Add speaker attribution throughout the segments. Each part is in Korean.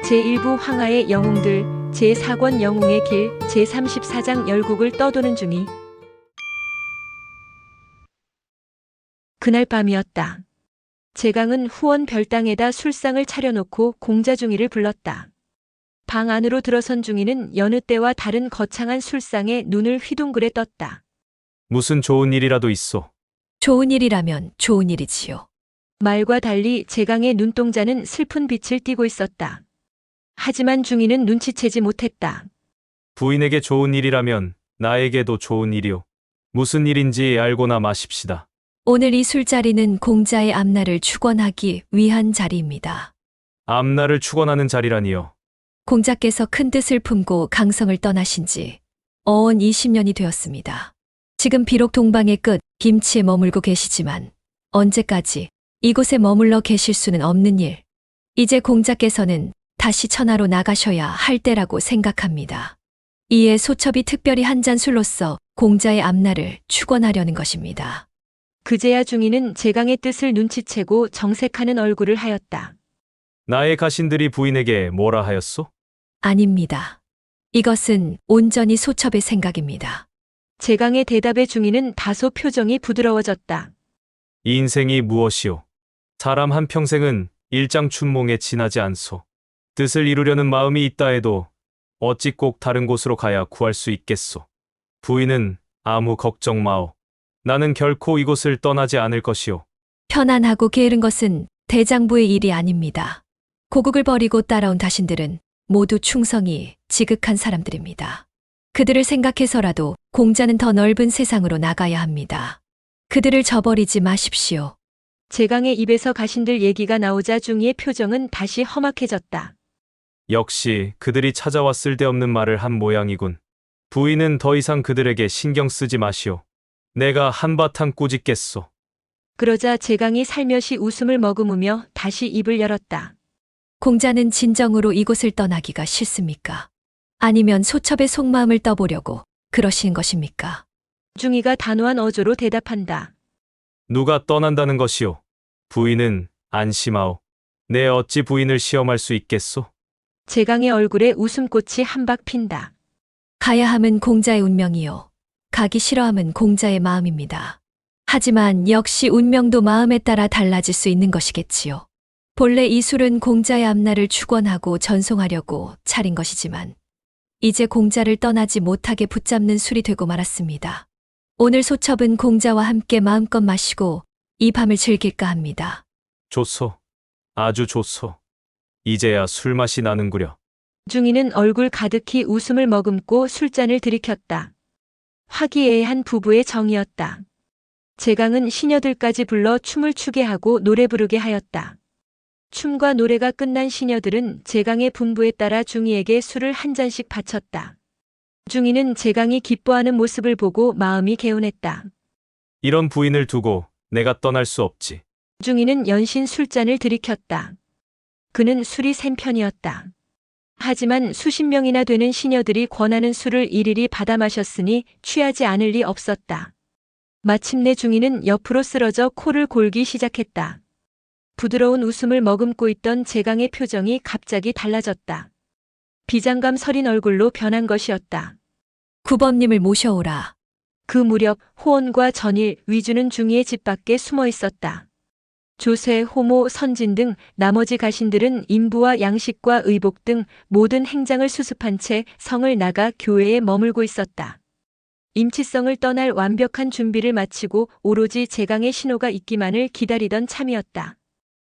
Speaker 1: 제1부 황하의 영웅들, 제4권 영웅의 길, 제34장 열국을 떠도는 중이 그날 밤이었다. 제강은 후원 별당에다 술상을 차려놓고 공자중이를 불렀다. 방 안으로 들어선 중이는 여느 때와 다른 거창한 술상에 눈을 휘둥그레 떴다.
Speaker 2: 무슨 좋은 일이라도 있소.
Speaker 3: 좋은 일이라면 좋은 일이지요.
Speaker 1: 말과 달리 제강의 눈동자는 슬픈 빛을 띠고 있었다. 하지만 중이는 눈치채지 못했다.
Speaker 2: 부인에게 좋은 일이라면 나에게도 좋은 일이오. 무슨 일인지 알고나 마십시다.
Speaker 3: 오늘 이 술자리는 공자의 앞날을 축원하기 위한 자리입니다.
Speaker 2: 앞날을 축원하는 자리라니요.
Speaker 3: 공자께서 큰 뜻을 품고 강성을 떠나신 지 어언 20년이 되었습니다. 지금 비록 동방의 끝 김치에 머물고 계시지만 언제까지 이곳에 머물러 계실 수는 없는 일. 이제 공자께서는 다시 천하로 나가셔야 할 때라고 생각합니다. 이에 소첩이 특별히 한 잔 술로써 공자의 앞날을 축원하려는 것입니다.
Speaker 1: 그제야 중이는 제강의 뜻을 눈치채고 정색하는 얼굴을 하였다.
Speaker 2: 나의 가신들이 부인에게 뭐라 하였소?
Speaker 3: 아닙니다. 이것은 온전히 소첩의 생각입니다.
Speaker 1: 제강의 대답에 중이는 다소 표정이 부드러워졌다.
Speaker 2: 이 인생이 무엇이오? 사람 한평생은 일장춘몽에 지나지 않소. 뜻을 이루려는 마음이 있다 해도 어찌 꼭 다른 곳으로 가야 구할 수 있겠소. 부인은 아무 걱정 마오. 나는 결코 이곳을 떠나지 않을 것이오.
Speaker 3: 편안하고 게으른 것은 대장부의 일이 아닙니다. 고국을 버리고 따라온 다신들은 모두 충성이 지극한 사람들입니다. 그들을 생각해서라도 공자는 더 넓은 세상으로 나가야 합니다. 그들을 저버리지 마십시오.
Speaker 1: 제강의 입에서 가신들 얘기가 나오자 중이의 표정은 다시 험악해졌다.
Speaker 2: 역시 그들이 찾아와 쓸데없는 말을 한 모양이군. 부인은 더 이상 그들에게 신경 쓰지 마시오. 내가 한바탕 꾸짖겠소.
Speaker 1: 그러자 제강이 살며시 웃음을 머금으며 다시 입을 열었다.
Speaker 3: 공자는 진정으로 이곳을 떠나기가 싫습니까? 아니면 소첩의 속마음을 떠보려고 그러신 것입니까?
Speaker 1: 중이가 단호한 어조로 대답한다.
Speaker 2: 누가 떠난다는 것이오. 부인은 안심하오. 내 어찌 부인을 시험할 수 있겠소?
Speaker 1: 제강의 얼굴에 웃음꽃이 한박 핀다.
Speaker 3: 가야 함은 공자의 운명이요. 가기 싫어함은 공자의 마음입니다. 하지만 역시 운명도 마음에 따라 달라질 수 있는 것이겠지요. 본래 이 술은 공자의 앞날을 축원하고 전송하려고 차린 것이지만 이제 공자를 떠나지 못하게 붙잡는 술이 되고 말았습니다. 오늘 소첩은 공자와 함께 마음껏 마시고 이 밤을 즐길까 합니다.
Speaker 2: 좋소. 아주 좋소. 이제야 술맛이 나는구려.
Speaker 1: 중이는 얼굴 가득히 웃음을 머금고 술잔을 들이켰다. 화기애애한 부부의 정이었다. 제강은 시녀들까지 불러 춤을 추게 하고 노래 부르게 하였다. 춤과 노래가 끝난 시녀들은 제강의 분부에 따라 중이에게 술을 한 잔씩 바쳤다. 중이는 제강이 기뻐하는 모습을 보고 마음이 개운했다.
Speaker 2: 이런 부인을 두고 내가 떠날 수 없지.
Speaker 1: 중이는 연신 술잔을 들이켰다. 그는 술이 센 편이었다. 하지만 수십 명이나 되는 시녀들이 권하는 술을 일일이 받아 마셨으니 취하지 않을 리 없었다. 마침내 중이는 옆으로 쓰러져 코를 골기 시작했다. 부드러운 웃음을 머금고 있던 제강의 표정이 갑자기 달라졌다. 비장감 서린 얼굴로 변한 것이었다.
Speaker 3: 구범님을 모셔오라.
Speaker 1: 그 무렵 호원과 전일, 위주는 중이의 집 밖에 숨어 있었다. 조세, 호모, 선진 등 나머지 가신들은 인부와 양식과 의복 등 모든 행장을 수습한 채 성을 나가 교회에 머물고 있었다. 임치성을 떠날 완벽한 준비를 마치고 오로지 제강의 신호가 있기만을 기다리던 참이었다.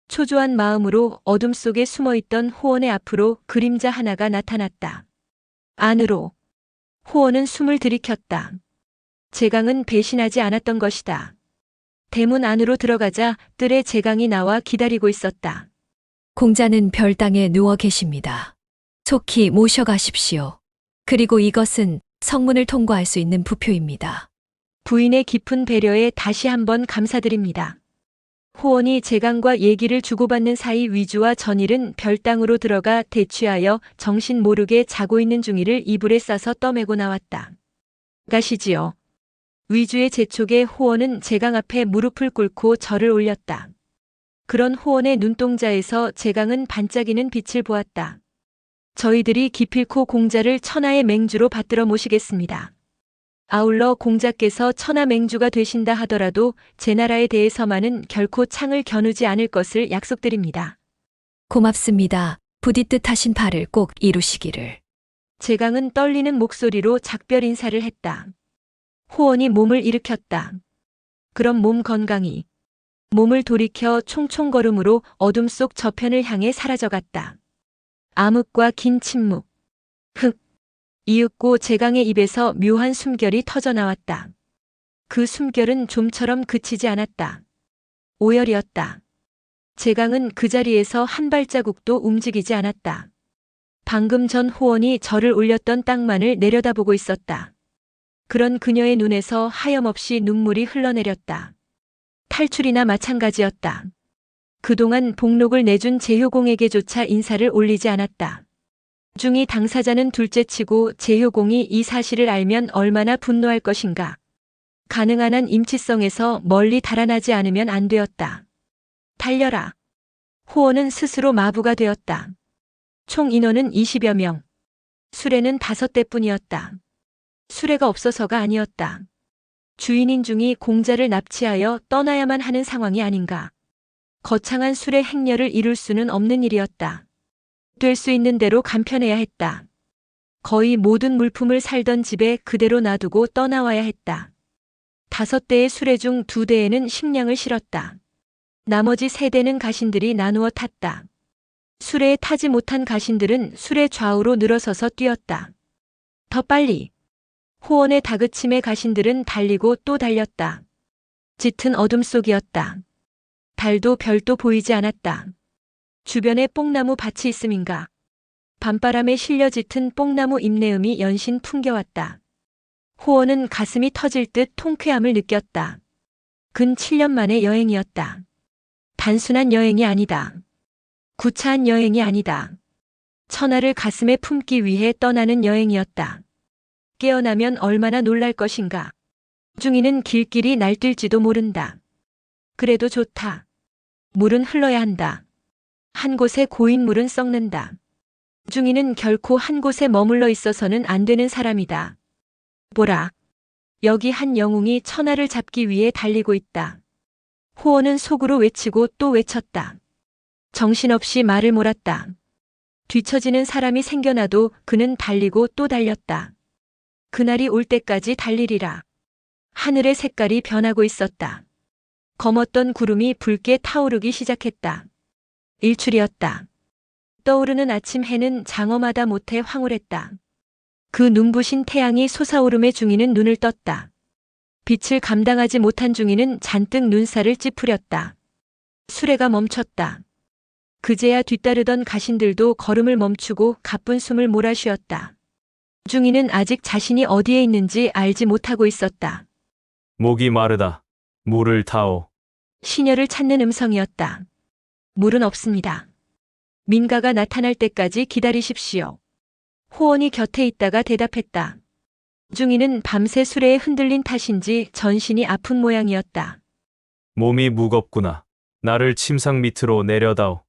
Speaker 1: 초조한 마음으로 어둠 속에 숨어있던 호원의 앞으로 그림자 하나가 나타났다. 안으로. 호원은 숨을 들이켰다. 제강은 배신하지 않았던 것이다. 대문 안으로 들어가자 뜰에 제강이 나와 기다리고 있었다.
Speaker 3: 공자는 별당에 누워 계십니다. 속히 모셔가십시오. 그리고 이것은 성문을 통과할 수 있는 부표입니다.
Speaker 1: 부인의 깊은 배려에 다시 한번 감사드립니다. 호원이 제강과 얘기를 주고받는 사이 위주와 전일은 별당으로 들어가 대취하여 정신 모르게 자고 있는 중이를 이불에 싸서 떠매고 나왔다. 가시지요. 위주의 재촉에 호원은 제강 앞에 무릎을 꿇고 절을 올렸다. 그런 호원의 눈동자에서 제강은 반짝이는 빛을 보았다. 저희들이 기필코 공자를 천하의 맹주로 받들어 모시겠습니다. 아울러 공자께서 천하 맹주가 되신다 하더라도 제 나라에 대해서만은 결코 창을 겨누지 않을 것을 약속드립니다.
Speaker 3: 고맙습니다. 부디뜻 하신 바를 꼭 이루시기를.
Speaker 1: 제강은 떨리는 목소리로 작별 인사를 했다. 호원이 몸을 일으켰다. 그럼 몸 건강히. 몸을 돌이켜 총총걸음으로 어둠 속 저편을 향해 사라져갔다. 암흑과 긴 침묵. 흑. 이윽고 제강의 입에서 묘한 숨결이 터져나왔다. 그 숨결은 좀처럼 그치지 않았다. 오열이었다. 제강은 그 자리에서 한 발자국도 움직이지 않았다. 방금 전 호원이 절을 올렸던 땅만을 내려다보고 있었다. 그런 그녀의 눈에서 하염없이 눈물이 흘러내렸다. 탈출이나 마찬가지였다. 그동안 복록을 내준 제효공에게조차 인사를 올리지 않았다. 중이 당사자는 둘째치고 제효공이 이 사실을 알면 얼마나 분노할 것인가. 가능한 한 임치성에서 멀리 달아나지 않으면 안 되었다. 달려라. 호원은 스스로 마부가 되었다. 총 인원은 20여 명. 수레는 5대뿐이었다. 수레가 없어서가 아니었다. 주인인 중이 공자를 납치하여 떠나야만 하는 상황이 아닌가. 거창한 수레 행렬을 이룰 수는 없는 일이었다. 될 수 있는 대로 간편해야 했다. 거의 모든 물품을 살던 집에 그대로 놔두고 떠나와야 했다. 5대의 수레 중 2대에는 식량을 실었다. 나머지 3대는 가신들이 나누어 탔다. 수레에 타지 못한 가신들은 수레 좌우로 늘어서서 뛰었다. 더 빨리. 호원의 다그침에 가신들은 달리고 또 달렸다. 짙은 어둠 속이었다. 달도 별도 보이지 않았다. 주변에 뽕나무 밭이 있음인가. 밤바람에 실려 짙은 뽕나무 잎내음이 연신 풍겨왔다. 호원은 가슴이 터질 듯 통쾌함을 느꼈다. 근 7년 만의 여행이었다. 단순한 여행이 아니다. 구차한 여행이 아니다. 천하를 가슴에 품기 위해 떠나는 여행이었다. 깨어나면 얼마나 놀랄 것인가. 중이는 길길이 날뛸지도 모른다. 그래도 좋다. 물은 흘러야 한다. 한 곳에 고인 물은 썩는다. 중이는 결코 한 곳에 머물러 있어서는 안 되는 사람이다. 보라. 여기 한 영웅이 천하를 잡기 위해 달리고 있다. 호원은 속으로 외치고 또 외쳤다. 정신없이 말을 몰았다. 뒤처지는 사람이 생겨나도 그는 달리고 또 달렸다. 그날이 올 때까지 달리리라. 하늘의 색깔이 변하고 있었다. 검었던 구름이 붉게 타오르기 시작했다. 일출이었다. 떠오르는 아침 해는 장엄하다 못해 황홀했다. 그 눈부신 태양이 솟아오름에 중이는 눈을 떴다. 빛을 감당하지 못한 중이는 잔뜩 눈살을 찌푸렸다. 수레가 멈췄다. 그제야 뒤따르던 가신들도 걸음을 멈추고 가쁜 숨을 몰아쉬었다. 중이는 아직 자신이 어디에 있는지 알지 못하고 있었다.
Speaker 2: 목이 마르다. 물을 타오.
Speaker 1: 시녀를 찾는 음성이었다. 물은 없습니다. 민가가 나타날 때까지 기다리십시오. 호원이 곁에 있다가 대답했다. 중이는 밤새 수레에 흔들린 탓인지 전신이 아픈 모양이었다.
Speaker 2: 몸이 무겁구나. 나를 침상 밑으로 내려다오.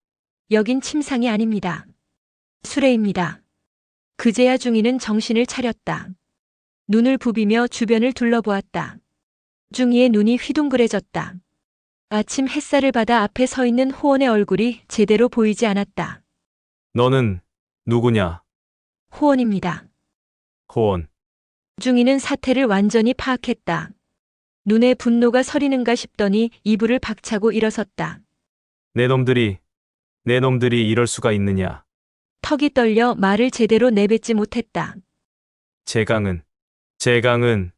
Speaker 1: 여긴 침상이 아닙니다. 수레입니다. 그제야 중이는 정신을 차렸다. 눈을 부비며 주변을 둘러보았다. 중이의 눈이 휘둥그레졌다. 아침 햇살을 받아 앞에 서 있는 호원의 얼굴이 제대로 보이지 않았다.
Speaker 2: 너는 누구냐?
Speaker 1: 호원입니다.
Speaker 2: 호원.
Speaker 1: 중이는 사태를 완전히 파악했다. 눈에 분노가 서리는가 싶더니 이불을 박차고 일어섰다.
Speaker 2: 내 놈들이 이럴 수가 있느냐?
Speaker 1: 턱이 떨려 말을 제대로 내뱉지 못했다.
Speaker 2: 제강은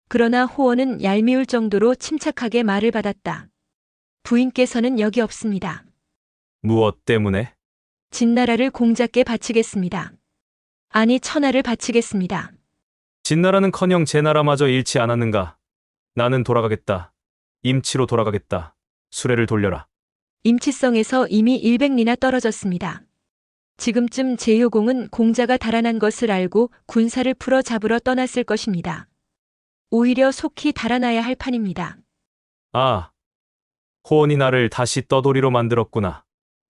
Speaker 1: 그러나 호원은 얄미울 정도로 침착하게 말을 받았다. 부인께서는 여기 없습니다.
Speaker 2: 무엇 때문에?
Speaker 1: 진나라를 공자께 바치겠습니다. 아니 천하를 바치겠습니다.
Speaker 2: 진나라는커녕 제 나라마저 잃지 않았는가? 나는 돌아가겠다. 임치로 돌아가겠다. 수레를 돌려라.
Speaker 1: 임치성에서 이미 100리나 떨어졌습니다. 지금쯤 제효공은 공자가 달아난 것을 알고 군사를 풀어 잡으러 떠났을 것입니다. 오히려 속히 달아나야 할 판입니다.
Speaker 2: 아, 호원이 나를 다시 떠돌이로 만들었구나.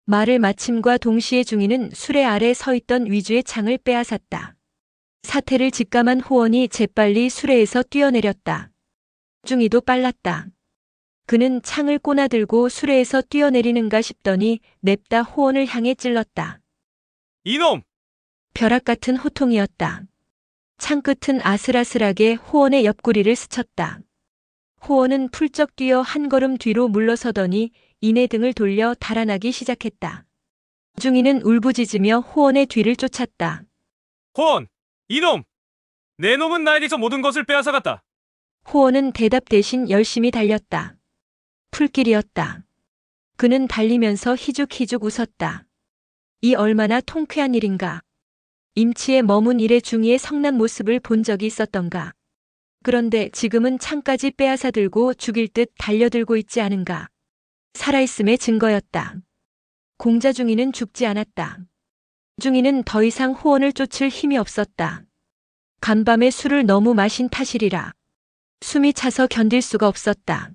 Speaker 1: 말을 마침과 동시에 중이는 수레 아래 서 있던 위주의 창을 빼앗았다. 사태를 직감한 호원이 재빨리 수레에서 뛰어내렸다. 중이도 빨랐다. 그는 창을 꼬나들고 수레에서 뛰어내리는가 싶더니 냅다 호원을 향해 찔렀다.
Speaker 2: 이놈!
Speaker 1: 벼락 같은 호통이었다. 창끝은 아슬아슬하게 호원의 옆구리를 스쳤다. 호원은 풀쩍 뛰어 한 걸음 뒤로 물러서더니 이내 등을 돌려 달아나기 시작했다. 중이는 울부짖으며 호원의 뒤를 쫓았다.
Speaker 2: 호원! 이놈! 내 놈은 나에게서 모든 것을 빼앗아갔다.
Speaker 1: 호원은 대답 대신 열심히 달렸다. 풀길이었다. 그는 달리면서 희죽희죽 웃었다. 이 얼마나 통쾌한 일인가. 임치에 머문 일의 중이의 성난 모습을 본 적이 있었던가. 그런데 지금은 창까지 빼앗아 들고 죽일 듯 달려들고 있지 않은가. 살아있음의 증거였다. 공자 중이는 죽지 않았다. 중이는 더 이상 호원을 쫓을 힘이 없었다. 간밤에 술을 너무 마신 탓이리라. 숨이 차서 견딜 수가 없었다.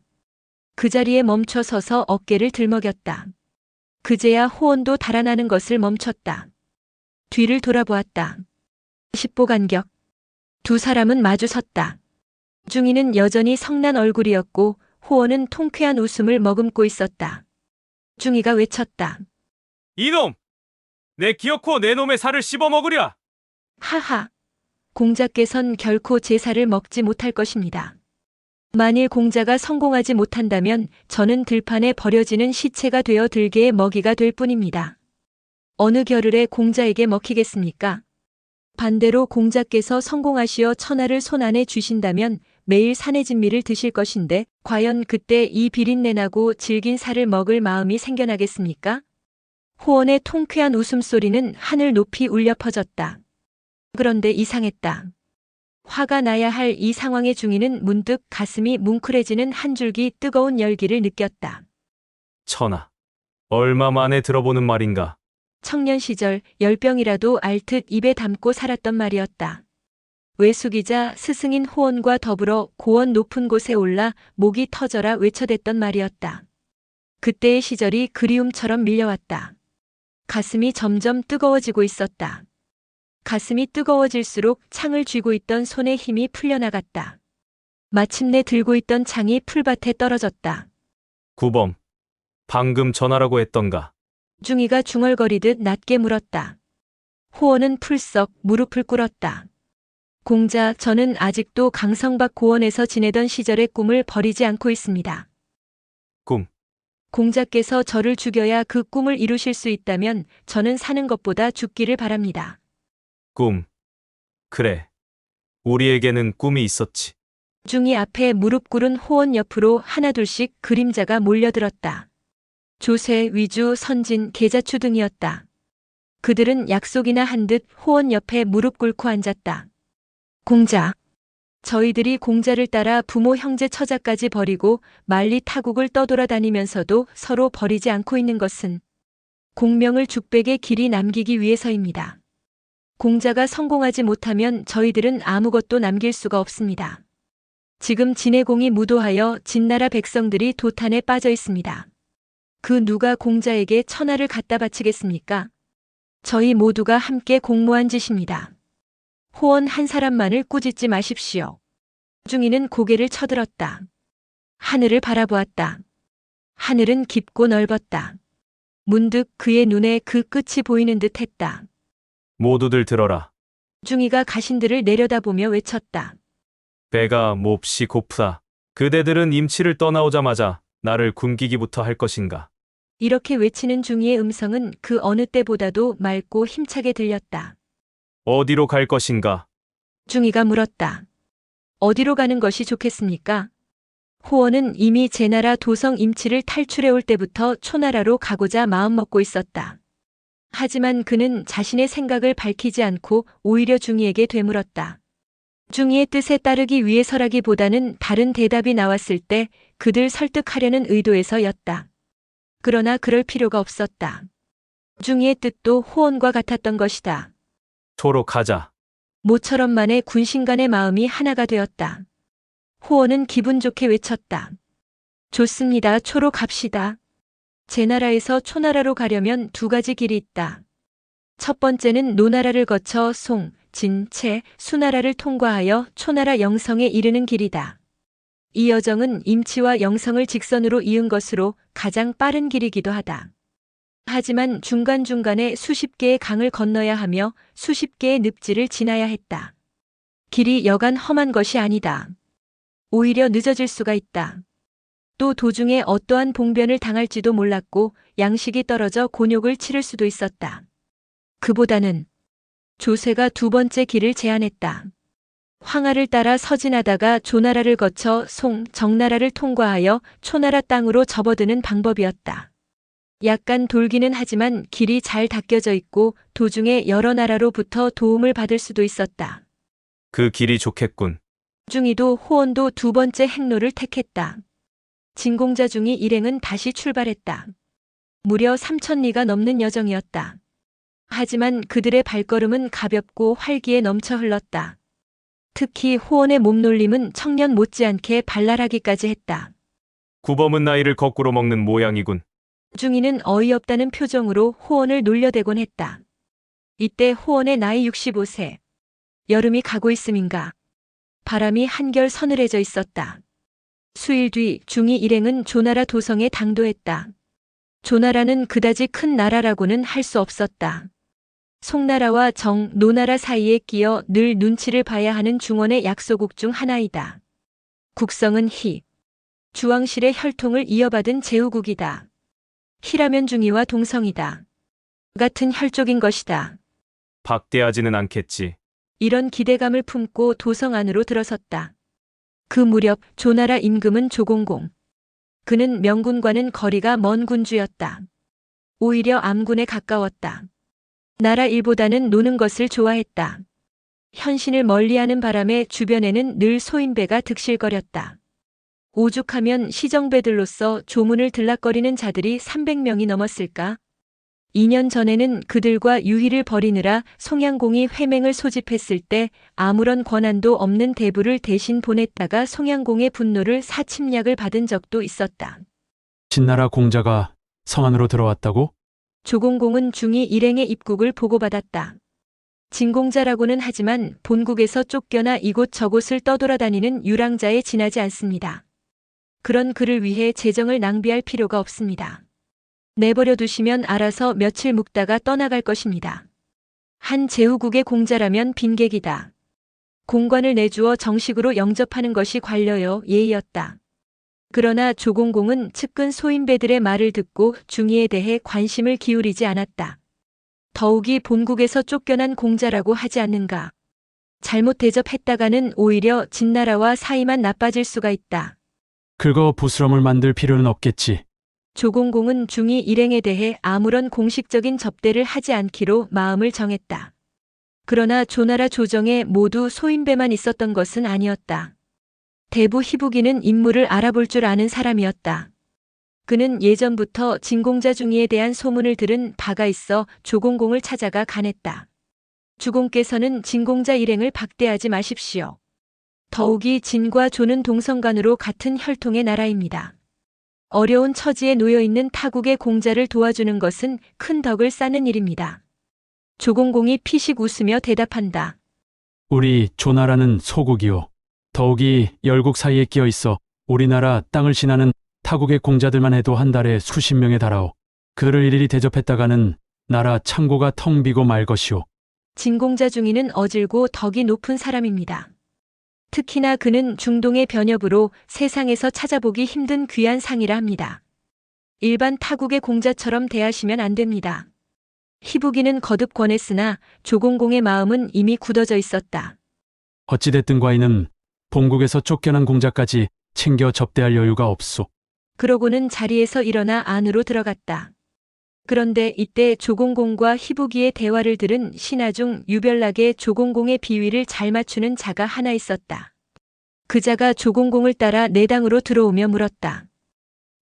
Speaker 1: 그 자리에 멈춰 서서 어깨를 들먹였다. 그제야 호원도 달아나는 것을 멈췄다. 뒤를 돌아보았다. 10보 간격. 두 사람은 마주 섰다. 중이는 여전히 성난 얼굴이었고 호원은 통쾌한 웃음을 머금고 있었다. 중이가 외쳤다.
Speaker 2: 이놈! 내 기어코 내 놈의 살을 씹어먹으랴!
Speaker 1: 하하. 공자께선 결코 제 살을 먹지 못할 것입니다. 만일 공자가 성공하지 못한다면 저는 들판에 버려지는 시체가 되어 들개의 먹이가 될 뿐입니다. 어느 겨를에 공자에게 먹히겠습니까? 반대로 공자께서 성공하시어 천하를 손안에 주신다면 매일 산의 진미를 드실 것인데 과연 그때 이 비린내나고 질긴 살을 먹을 마음이 생겨나겠습니까? 호원의 통쾌한 웃음소리는 하늘 높이 울려 퍼졌다. 그런데 이상했다. 화가 나야 할 이 상황의 중이는 문득 가슴이 뭉클해지는 한 줄기 뜨거운 열기를 느꼈다.
Speaker 2: 천하. 얼마 만에 들어보는 말인가.
Speaker 1: 청년 시절 열병이라도 알 듯 입에 담고 살았던 말이었다. 외숙이자 스승인 호원과 더불어 고원 높은 곳에 올라 목이 터져라 외쳐댔던 말이었다. 그때의 시절이 그리움처럼 밀려왔다. 가슴이 점점 뜨거워지고 있었다. 가슴이 뜨거워질수록 창을 쥐고 있던 손에 힘이 풀려나갔다. 마침내 들고 있던 창이 풀밭에 떨어졌다.
Speaker 2: 구범. 방금 전화라고 했던가.
Speaker 1: 중이가 중얼거리듯 낮게 물었다. 호원은 풀썩 무릎을 꿇었다. 공자, 저는 아직도 강성박 고원에서 지내던 시절의 꿈을 버리지 않고 있습니다.
Speaker 2: 꿈.
Speaker 1: 공자께서 저를 죽여야 그 꿈을 이루실 수 있다면 저는 사는 것보다 죽기를 바랍니다.
Speaker 2: 꿈. 그래. 우리에게는 꿈이 있었지.
Speaker 1: 중이 앞에 무릎 꿇은 호원 옆으로 하나둘씩 그림자가 몰려들었다. 조세, 위주, 선진, 계자추 등이었다. 그들은 약속이나 한 듯 호원 옆에 무릎 꿇고 앉았다. 공자. 저희들이 공자를 따라 부모, 형제, 처자까지 버리고 만리 타국을 떠돌아다니면서도 서로 버리지 않고 있는 것은 공명을 죽백의 길이 남기기 위해서입니다. 공자가 성공하지 못하면 저희들은 아무것도 남길 수가 없습니다. 지금 진해공이 무도하여 진나라 백성들이 도탄에 빠져 있습니다. 그 누가 공자에게 천하를 갖다 바치겠습니까? 저희 모두가 함께 공모한 짓입니다. 호원 한 사람만을 꾸짖지 마십시오. 중이는 고개를 쳐들었다. 하늘을 바라보았다. 하늘은 깊고 넓었다. 문득 그의 눈에 그 끝이 보이는 듯 했다.
Speaker 2: 모두들 들어라.
Speaker 1: 중이가 가신들을 내려다보며 외쳤다.
Speaker 2: 배가 몹시 고프다. 그대들은 임치를 떠나오자마자 나를 굶기기부터 할 것인가.
Speaker 1: 이렇게 외치는 중이의 음성은 그 어느 때보다도 맑고 힘차게 들렸다.
Speaker 2: 어디로 갈 것인가?
Speaker 1: 중이가 물었다. 어디로 가는 것이 좋겠습니까? 호원은 이미 제나라 도성 임치를 탈출해 올 때부터 초나라로 가고자 마음먹고 있었다. 하지만 그는 자신의 생각을 밝히지 않고 오히려 중이에게 되물었다. 중이의 뜻에 따르기 위해서라기보다는 다른 대답이 나왔을 때 그들 설득하려는 의도에서였다. 그러나 그럴 필요가 없었다. 중이의 뜻도 호원과 같았던 것이다.
Speaker 2: 초로 가자.
Speaker 1: 모처럼 만에 군신간의 마음이 하나가 되었다. 호원은 기분 좋게 외쳤다. 좋습니다. 초로 갑시다. 제나라에서 초나라로 가려면 두 가지 길이 있다. 첫 번째는 노나라를 거쳐 송, 진, 채, 수나라를 통과하여 초나라 영성에 이르는 길이다. 이 여정은 임치와 영성을 직선으로 이은 것으로 가장 빠른 길이기도 하다. 하지만 중간중간에 수십 개의 강을 건너야 하며 수십 개의 늪지를 지나야 했다. 길이 여간 험한 것이 아니다. 오히려 늦어질 수가 있다. 또 도중에 어떠한 봉변을 당할지도 몰랐고 양식이 떨어져 곤욕을 치를 수도 있었다. 그보다는 조세가 두 번째 길을 제안했다. 황하를 따라 서진하다가 조나라를 거쳐 송, 정나라를 통과하여 초나라 땅으로 접어드는 방법이었다. 약간 돌기는 하지만 길이 잘 닦여져 있고 도중에 여러 나라로부터 도움을 받을 수도 있었다.
Speaker 2: 그 길이 좋겠군.
Speaker 1: 중이도 호원도 두 번째 행로를 택했다. 진공자 중이 일행은 다시 출발했다. 무려 3,000리가 넘는 여정이었다. 하지만 그들의 발걸음은 가볍고 활기에 넘쳐 흘렀다. 특히 호원의 몸놀림은 청년 못지않게 발랄하기까지 했다.
Speaker 2: 구범은 나이를 거꾸로 먹는 모양이군.
Speaker 1: 중이는 어이없다는 표정으로 호원을 놀려대곤 했다. 이때 호원의 나이 65세. 여름이 가고 있음인가. 바람이 한결 서늘해져 있었다. 수일 뒤 중이 일행은 조나라 도성에 당도했다. 조나라는 그다지 큰 나라라고는 할 수 없었다. 송나라와 정, 노나라 사이에 끼어 늘 눈치를 봐야 하는 중원의 약소국 중 하나이다. 국성은 희. 주왕실의 혈통을 이어받은 제후국이다. 희라면 중이와 동성이다. 같은 혈족인 것이다.
Speaker 2: 박대하지는 않겠지.
Speaker 1: 이런 기대감을 품고 도성 안으로 들어섰다. 그 무렵 조나라 임금은 조공공. 그는 명군과는 거리가 먼 군주였다. 오히려 암군에 가까웠다. 나라 일보다는 노는 것을 좋아했다. 현신을 멀리하는 바람에 주변에는 늘 소인배가 득실거렸다. 오죽하면 시정배들로서 조문을 들락거리는 자들이 300명이 넘었을까? 2년 전에는 그들과 유희를 벌이느라 송양공이 회맹을 소집했을 때 아무런 권한도 없는 대부를 대신 보냈다가 송양공의 분노를 사침략을 받은 적도 있었다.
Speaker 4: 진나라 공자가 성 안으로 들어왔다고?
Speaker 1: 조공공은 중이 일행의 입국을 보고받았다. 진공자라고는 하지만 본국에서 쫓겨나 이곳저곳을 떠돌아다니는 유랑자에 지나지 않습니다. 그런 그를 위해 재정을 낭비할 필요가 없습니다. 내버려 두시면 알아서 며칠 묵다가 떠나갈 것입니다. 한 제후국의 공자라면 빈객이다. 공관을 내주어 정식으로 영접하는 것이 관료요 예의였다. 그러나 조공공은 측근 소인배들의 말을 듣고 중의에 대해 관심을 기울이지 않았다. 더욱이 본국에서 쫓겨난 공자라고 하지 않는가. 잘못 대접했다가는 오히려 진나라와 사이만 나빠질 수가 있다.
Speaker 4: 긁어 부스럼을 만들 필요는 없겠지.
Speaker 1: 조공공은 중이 일행에 대해 아무런 공식적인 접대를 하지 않기로 마음을 정했다. 그러나 조나라 조정에 모두 소인배만 있었던 것은 아니었다. 대부 희북이는 인물을 알아볼 줄 아는 사람이었다. 그는 예전부터 진공자 중이에 대한 소문을 들은 바가 있어 조공공을 찾아가 간했다. 주공께서는 진공자 일행을 박대하지 마십시오. 더욱이 진과 조는 동성간으로 같은 혈통의 나라입니다. 어려운 처지에 놓여있는 타국의 공자를 도와주는 것은 큰 덕을 쌓는 일입니다. 조공공이 피식 웃으며 대답한다.
Speaker 4: 우리 조나라는 소국이요. 더욱이 열국 사이에 끼어 있어 우리나라 땅을 지나는 타국의 공자들만 해도 한 달에 수십 명에 달하오. 그를 일일이 대접했다가는 나라 창고가 텅 비고 말 것이오.
Speaker 1: 진공자 중이는 어질고 덕이 높은 사람입니다. 특히나 그는 중동의 변협으로 세상에서 찾아보기 힘든 귀한 상이라 합니다. 일반 타국의 공자처럼 대하시면 안 됩니다. 희북이는 거듭 권했으나 조공공의 마음은 이미 굳어져 있었다.
Speaker 4: 어찌됐든 과인은 본국에서 쫓겨난 공자까지 챙겨 접대할 여유가 없소.
Speaker 1: 그러고는 자리에서 일어나 안으로 들어갔다. 그런데 이때 조공공과 희북이의 대화를 들은 신하 중 유별나게 조공공의 비위를 잘 맞추는 자가 하나 있었다. 그 자가 조공공을 따라 내당으로 들어오며 물었다.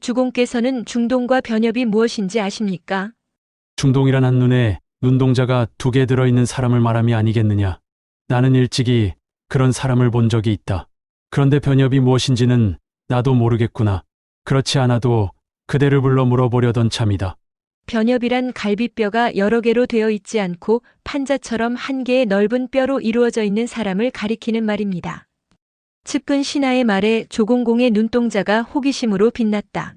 Speaker 1: 주공께서는 중동과 변협이 무엇인지 아십니까?
Speaker 4: 중동이란 한눈에 눈동자가 2개 들어있는 사람을 말함이 아니겠느냐. 나는 일찍이 그런 사람을 본 적이 있다. 그런데 변협이 무엇인지는 나도 모르겠구나. 그렇지 않아도 그대를 불러 물어보려던 참이다.
Speaker 1: 변엽이란 갈비뼈가 여러 개로 되어 있지 않고 판자처럼 한 개의 넓은 뼈로 이루어져 있는 사람을 가리키는 말입니다. 측근 신하의 말에 조공공의 눈동자가 호기심으로 빛났다.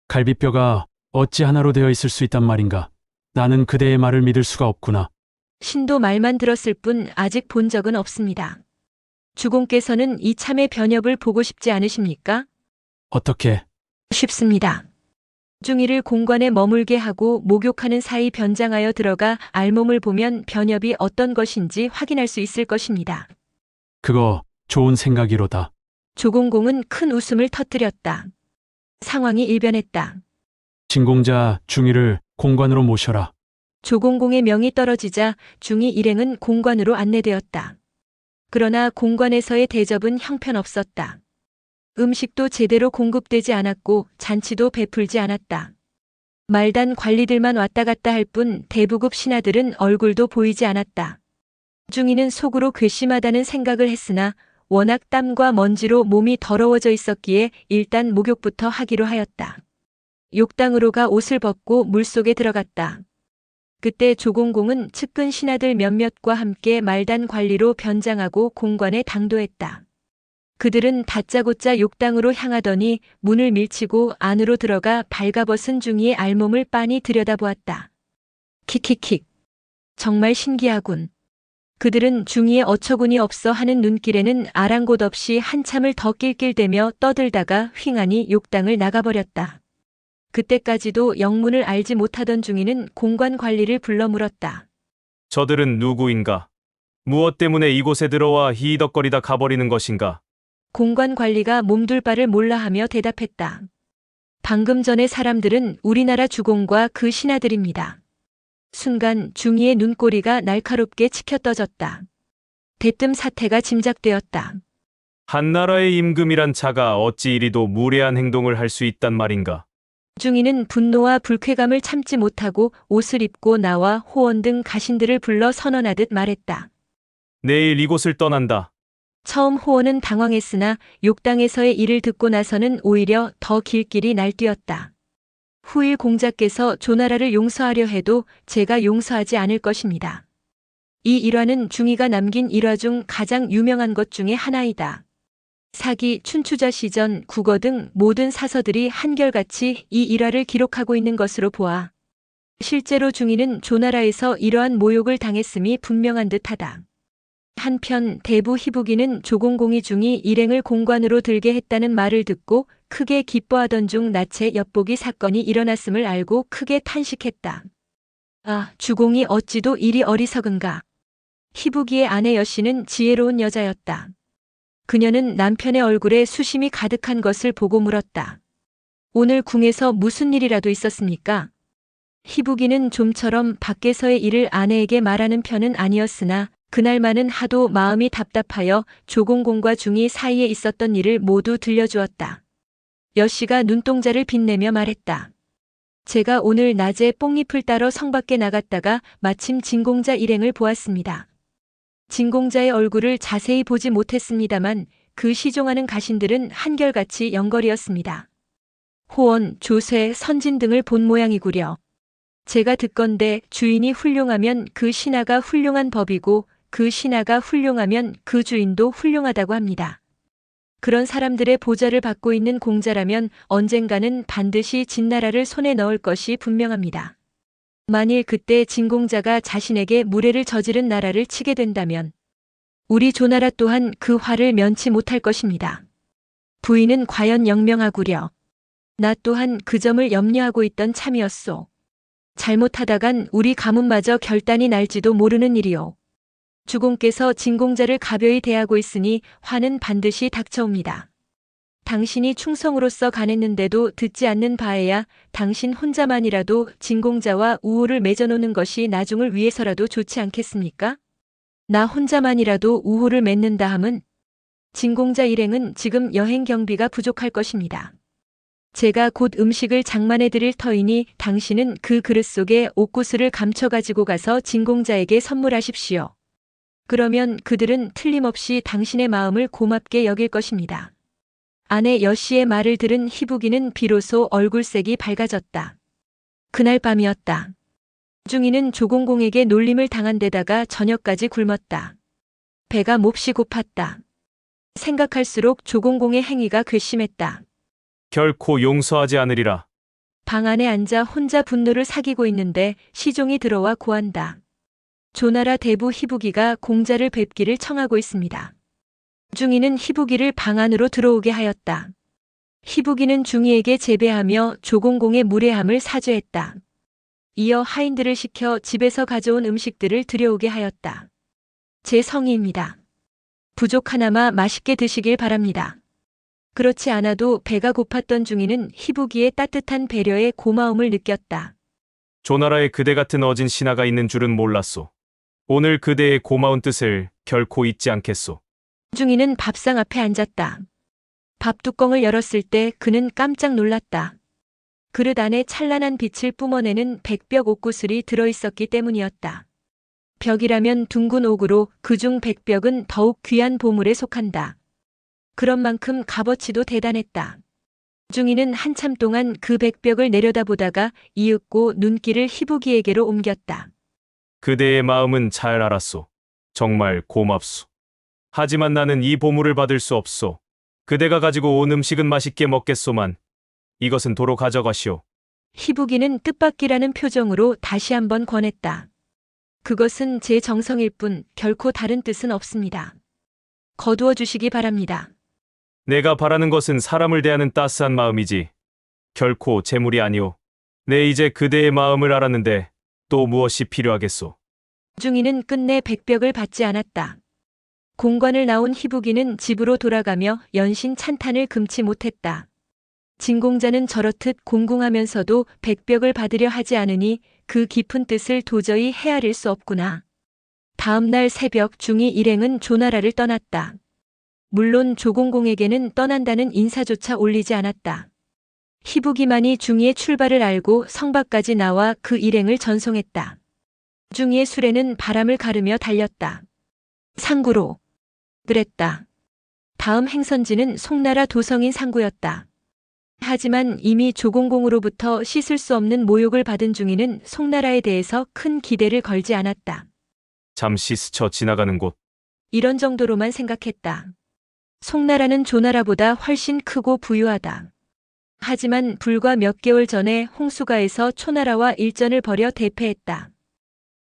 Speaker 4: 갈비뼈가 어찌 하나로 되어 있을 수 있단 말인가? 나는 그대의 말을 믿을 수가 없구나.
Speaker 1: 신도 말만 들었을 뿐 아직 본 적은 없습니다. 주공께서는 이 참의 변엽을 보고 싶지 않으십니까?
Speaker 4: 어떻게?
Speaker 1: 쉽습니다. 중이를 공관에 머물게 하고 목욕하는 사이 변장하여 들어가 알몸을 보면 변엽이 어떤 것인지 확인할 수 있을 것입니다.
Speaker 4: 그거 좋은 생각이로다.
Speaker 1: 조공공은 큰 웃음을 터뜨렸다. 상황이 일변했다.
Speaker 4: 진공자 중위를 공관으로 모셔라.
Speaker 1: 조공공의 명이 떨어지자 중이 일행은 공관으로 안내되었다. 그러나 공관에서의 대접은 형편없었다. 음식도 제대로 공급되지 않았고 잔치도 베풀지 않았다. 말단 관리들만 왔다 갔다 할 뿐 대부급 신하들은 얼굴도 보이지 않았다. 중이는 속으로 괘씸하다는 생각을 했으나 워낙 땀과 먼지로 몸이 더러워져 있었기에 일단 목욕부터 하기로 하였다. 욕당으로 가 옷을 벗고 물속에 들어갔다. 그때 조공공은 측근 신하들 몇몇과 함께 말단 관리로 변장하고 공관에 당도했다. 그들은 다짜고짜 욕당으로 향하더니 문을 밀치고 안으로 들어가 발가벗은 중이의 알몸을 빤히 들여다보았다. 킥킥킥. 정말 신기하군. 그들은 중이의 어처구니 없어 하는 눈길에는 아랑곳 없이 한참을 더 낄낄대며 떠들다가 휑하니 욕당을 나가버렸다. 그때까지도 영문을 알지 못하던 중이는 공관 관리를 불러 물었다.
Speaker 2: 저들은 누구인가? 무엇 때문에 이곳에 들어와 히덕거리다 가버리는 것인가?
Speaker 1: 공관 관리가 몸둘 바를 몰라 하며 대답했다. 방금 전의 사람들은 우리나라 주공과 그 신하들입니다. 순간 중이의 눈꼬리가 날카롭게 치켜떠졌다. 대뜸 사태가 짐작되었다.
Speaker 2: 한나라의 임금이란 자가 어찌 이리도 무례한 행동을 할 수 있단 말인가?
Speaker 1: 중이는 분노와 불쾌감을 참지 못하고 옷을 입고 나와 호원 등 가신들을 불러 선언하듯 말했다.
Speaker 2: 내일 이곳을 떠난다.
Speaker 1: 처음 호원은 당황했으나 욕당에서의 일을 듣고 나서는 오히려 더 길길이 날뛰었다. 후일 공자께서 조나라를 용서하려 해도 제가 용서하지 않을 것입니다. 이 일화는 중이가 남긴 일화 중 가장 유명한 것 중에 하나이다. 사기, 춘추자 시전, 국어 등 모든 사서들이 한결같이 이 일화를 기록하고 있는 것으로 보아 실제로 중이는 조나라에서 이러한 모욕을 당했음이 분명한 듯하다. 한편 대부 희북이는 조공공이 중이 일행을 공관으로 들게 했다는 말을 듣고 크게 기뻐하던 중 나체 엿보기 사건이 일어났음을 알고 크게 탄식했다. 아, 주공이 어찌도 이리 어리석은가. 희북이의 아내 여씨는 지혜로운 여자였다. 그녀는 남편의 얼굴에 수심이 가득한 것을 보고 물었다. 오늘 궁에서 무슨 일이라도 있었습니까? 희북이는 좀처럼 밖에서의 일을 아내에게 말하는 편은 아니었으나 그날만은 하도 마음이 답답하여 조공공과 중이 사이에 있었던 일을 모두 들려주었다. 여씨가 눈동자를 빛내며 말했다. 제가 오늘 낮에 뽕잎을 따러 성 밖에 나갔다가 마침 진공자 일행을 보았습니다. 진공자의 얼굴을 자세히 보지 못했습니다만 그 시종하는 가신들은 한결같이 영걸이었습니다. 호원, 조쇠, 선진 등을 본 모양이구려. 제가 듣건대 주인이 훌륭하면 그 신하가 훌륭한 법이고 그 신하가 훌륭하면 그 주인도 훌륭하다고 합니다. 그런 사람들의 보좌를 받고 있는 공자라면 언젠가는 반드시 진나라를 손에 넣을 것이 분명합니다. 만일 그때 진공자가 자신에게 무례를 저지른 나라를 치게 된다면 우리 조나라 또한 그 화를 면치 못할 것입니다. 부인은 과연 영명하구려. 나 또한 그 점을 염려하고 있던 참이었소. 잘못하다간 우리 가문마저 결단이 날지도 모르는 일이오. 주공께서 진공자를 가벼이 대하고 있으니 화는 반드시 닥쳐옵니다. 당신이 충성으로서 간했는데도 듣지 않는 바에야 당신 혼자만이라도 진공자와 우호를 맺어놓는 것이 나중을 위해서라도 좋지 않겠습니까? 나 혼자만이라도 우호를 맺는다 함은 진공자 일행은 지금 여행 경비가 부족할 것입니다. 제가 곧 음식을 장만해 드릴 터이니 당신은 그 그릇 속에 옥구슬을 감춰 가지고 가서 진공자에게 선물하십시오. 그러면 그들은 틀림없이 당신의 마음을 고맙게 여길 것입니다. 아내 여씨의 말을 들은 희북이는 비로소 얼굴색이 밝아졌다. 그날 밤이었다. 중이는 조공공에게 놀림을 당한 데다가 저녁까지 굶었다. 배가 몹시 고팠다. 생각할수록 조공공의 행위가 괘씸했다.
Speaker 2: 결코 용서하지 않으리라.
Speaker 1: 방 안에 앉아 혼자 분노를 사귀고 있는데 시종이 들어와 고한다. 조나라 대부 희북이가 공자를 뵙기를 청하고 있습니다. 중이는 희북이를 방 안으로 들어오게 하였다. 희북이는 중이에게 제배하며 조공공의 무례함을 사죄했다. 이어 하인들을 시켜 집에서 가져온 음식들을 들여오게 하였다. 제 성의입니다. 부족 하나마 맛있게 드시길 바랍니다. 그렇지 않아도 배가 고팠던 중이는 희북이의 따뜻한 배려에 고마움을 느꼈다.
Speaker 2: 조나라에 그대 같은 어진 신하가 있는 줄은 몰랐소. 오늘 그대의 고마운 뜻을 결코 잊지 않겠소.
Speaker 1: 중이는 밥상 앞에 앉았다. 밥 뚜껑을 열었을 때 그는 깜짝 놀랐다. 그릇 안에 찬란한 빛을 뿜어내는 백벽 옥구슬이 들어있었기 때문이었다. 벽이라면 둥근 옥으로 그중 백벽은 더욱 귀한 보물에 속한다. 그런 만큼 값어치도 대단했다. 중이는 한참 동안 그 백벽을 내려다보다가 이윽고 눈길을 희북이에게로 옮겼다.
Speaker 2: 그대의 마음은 잘 알았소. 정말 고맙소. 하지만 나는 이 보물을 받을 수 없소. 그대가 가지고 온 음식은 맛있게 먹겠소만 이것은 도로 가져가시오.
Speaker 1: 희북이는 뜻밖이라는 표정으로 다시 한번 권했다. 그것은 제 정성일 뿐 결코 다른 뜻은 없습니다. 거두어 주시기 바랍니다.
Speaker 2: 내가 바라는 것은 사람을 대하는 따스한 마음이지 결코 재물이 아니오. 내 이제 그대의 마음을 알았는데 또 무엇이 필요하겠소.
Speaker 1: 중이는 끝내 백벽을 받지 않았다. 공관을 나온 희북이는 집으로 돌아가며 연신 찬탄을 금치 못했다. 진공자는 저렇듯 공공하면서도 백벽을 받으려 하지 않으니 그 깊은 뜻을 도저히 헤아릴 수 없구나. 다음 날 새벽 중이 일행은 조나라를 떠났다. 물론 조공공에게는 떠난다는 인사조차 올리지 않았다. 희북이만이 중이의 출발을 알고 성밖까지 나와 그 일행을 전송했다. 중이의 수레는 바람을 가르며 달렸다. 상구로 그랬다. 다음 행선지는 송나라 도성인 상구였다. 하지만 이미 조공공으로부터 씻을 수 없는 모욕을 받은 중이는 송나라에 대해서 큰 기대를 걸지 않았다.
Speaker 2: 잠시 스쳐 지나가는 곳.
Speaker 1: 이런 정도로만 생각했다. 송나라는 조나라보다 훨씬 크고 부유하다. 하지만 불과 몇 개월 전에 홍수가에서 초나라와 일전을 벌여 대패했다.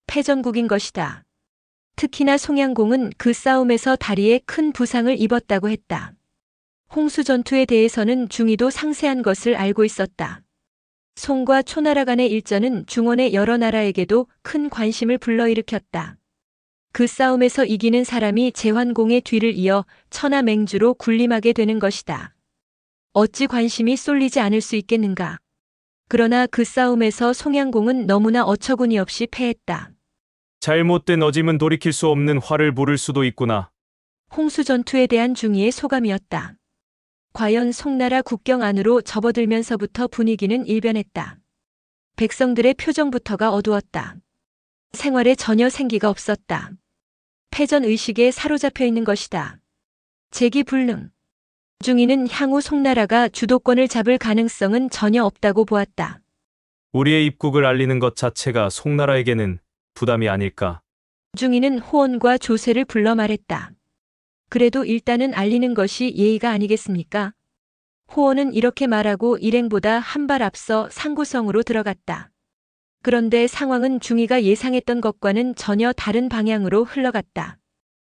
Speaker 1: 패전국인 것이다. 특히나 송양공은 그 싸움에서 다리에 큰 부상을 입었다고 했다. 홍수 전투에 대해서는 중이도 상세한 것을 알고 있었다. 송과 초나라 간의 일전은 중원의 여러 나라에게도 큰 관심을 불러일으켰다. 그 싸움에서 이기는 사람이 제환공의 뒤를 이어 천하맹주로 군림하게 되는 것이다. 어찌 관심이 쏠리지 않을 수 있겠는가. 그러나 그 싸움에서 송양공은 너무나 어처구니 없이 패했다.
Speaker 2: 잘못된 어짐은 돌이킬 수 없는 화를 부를 수도 있구나.
Speaker 1: 홍수 전투에 대한 중이의 소감이었다. 과연 송나라 국경 안으로 접어들면서부터 분위기는 일변했다. 백성들의 표정부터가 어두웠다. 생활에 전혀 생기가 없었다. 패전 의식에 사로잡혀 있는 것이다. 재기불능. 중이는 향후 송나라가 주도권을 잡을 가능성은 전혀 없다고 보았다.
Speaker 2: 우리의 입국을 알리는 것 자체가 송나라에게는 부담이 아닐까.
Speaker 1: 중이는 호원과 조세를 불러 말했다. 그래도 일단은 알리는 것이 예의가 아니겠습니까? 호원은 이렇게 말하고 일행보다 한 발 앞서 상구성으로 들어갔다. 그런데 상황은 중이가 예상했던 것과는 전혀 다른 방향으로 흘러갔다.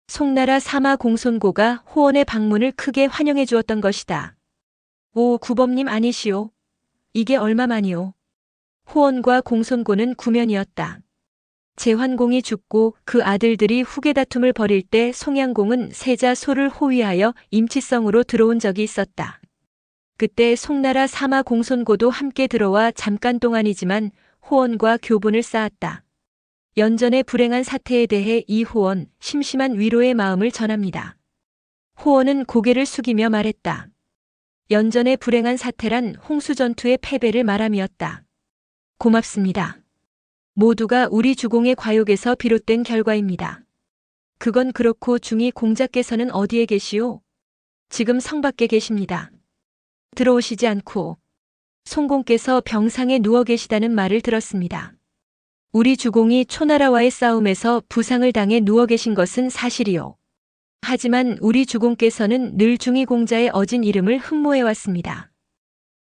Speaker 1: 송나라 사마 공손고가 호원의 방문을 크게 환영해 주었던 것이다. 오, 구범님 아니시오. 이게 얼마만이오. 호원과 공손고는 구면이었다. 제환공이 죽고 그 아들들이 후계 다툼을 벌일 때 송양공은 세자 소를 호위하여 임치성으로 들어온 적이 있었다. 그때 송나라 사마 공손고도 함께 들어와 잠깐 동안이지만 호원과 교분을 쌓았다. 연전의 불행한 사태에 대해 이 호원 심심한 위로의 마음을 전합니다. 호원은 고개를 숙이며 말했다. 연전의 불행한 사태란 홍수전투의 패배를 말함이었다. 고맙습니다. 모두가 우리 주공의 과욕에서 비롯된 결과입니다. 그건 그렇고 중이 공자께서는 어디에 계시오? 지금 성 밖에 계십니다. 들어오시지 않고 송공께서 병상에 누워 계시다는 말을 들었습니다. 우리 주공이 초나라와의 싸움에서 부상을 당해 누워 계신 것은 사실이요. 하지만 우리 주공께서는 늘 중위 공자의 어진 이름을 흠모해 왔습니다.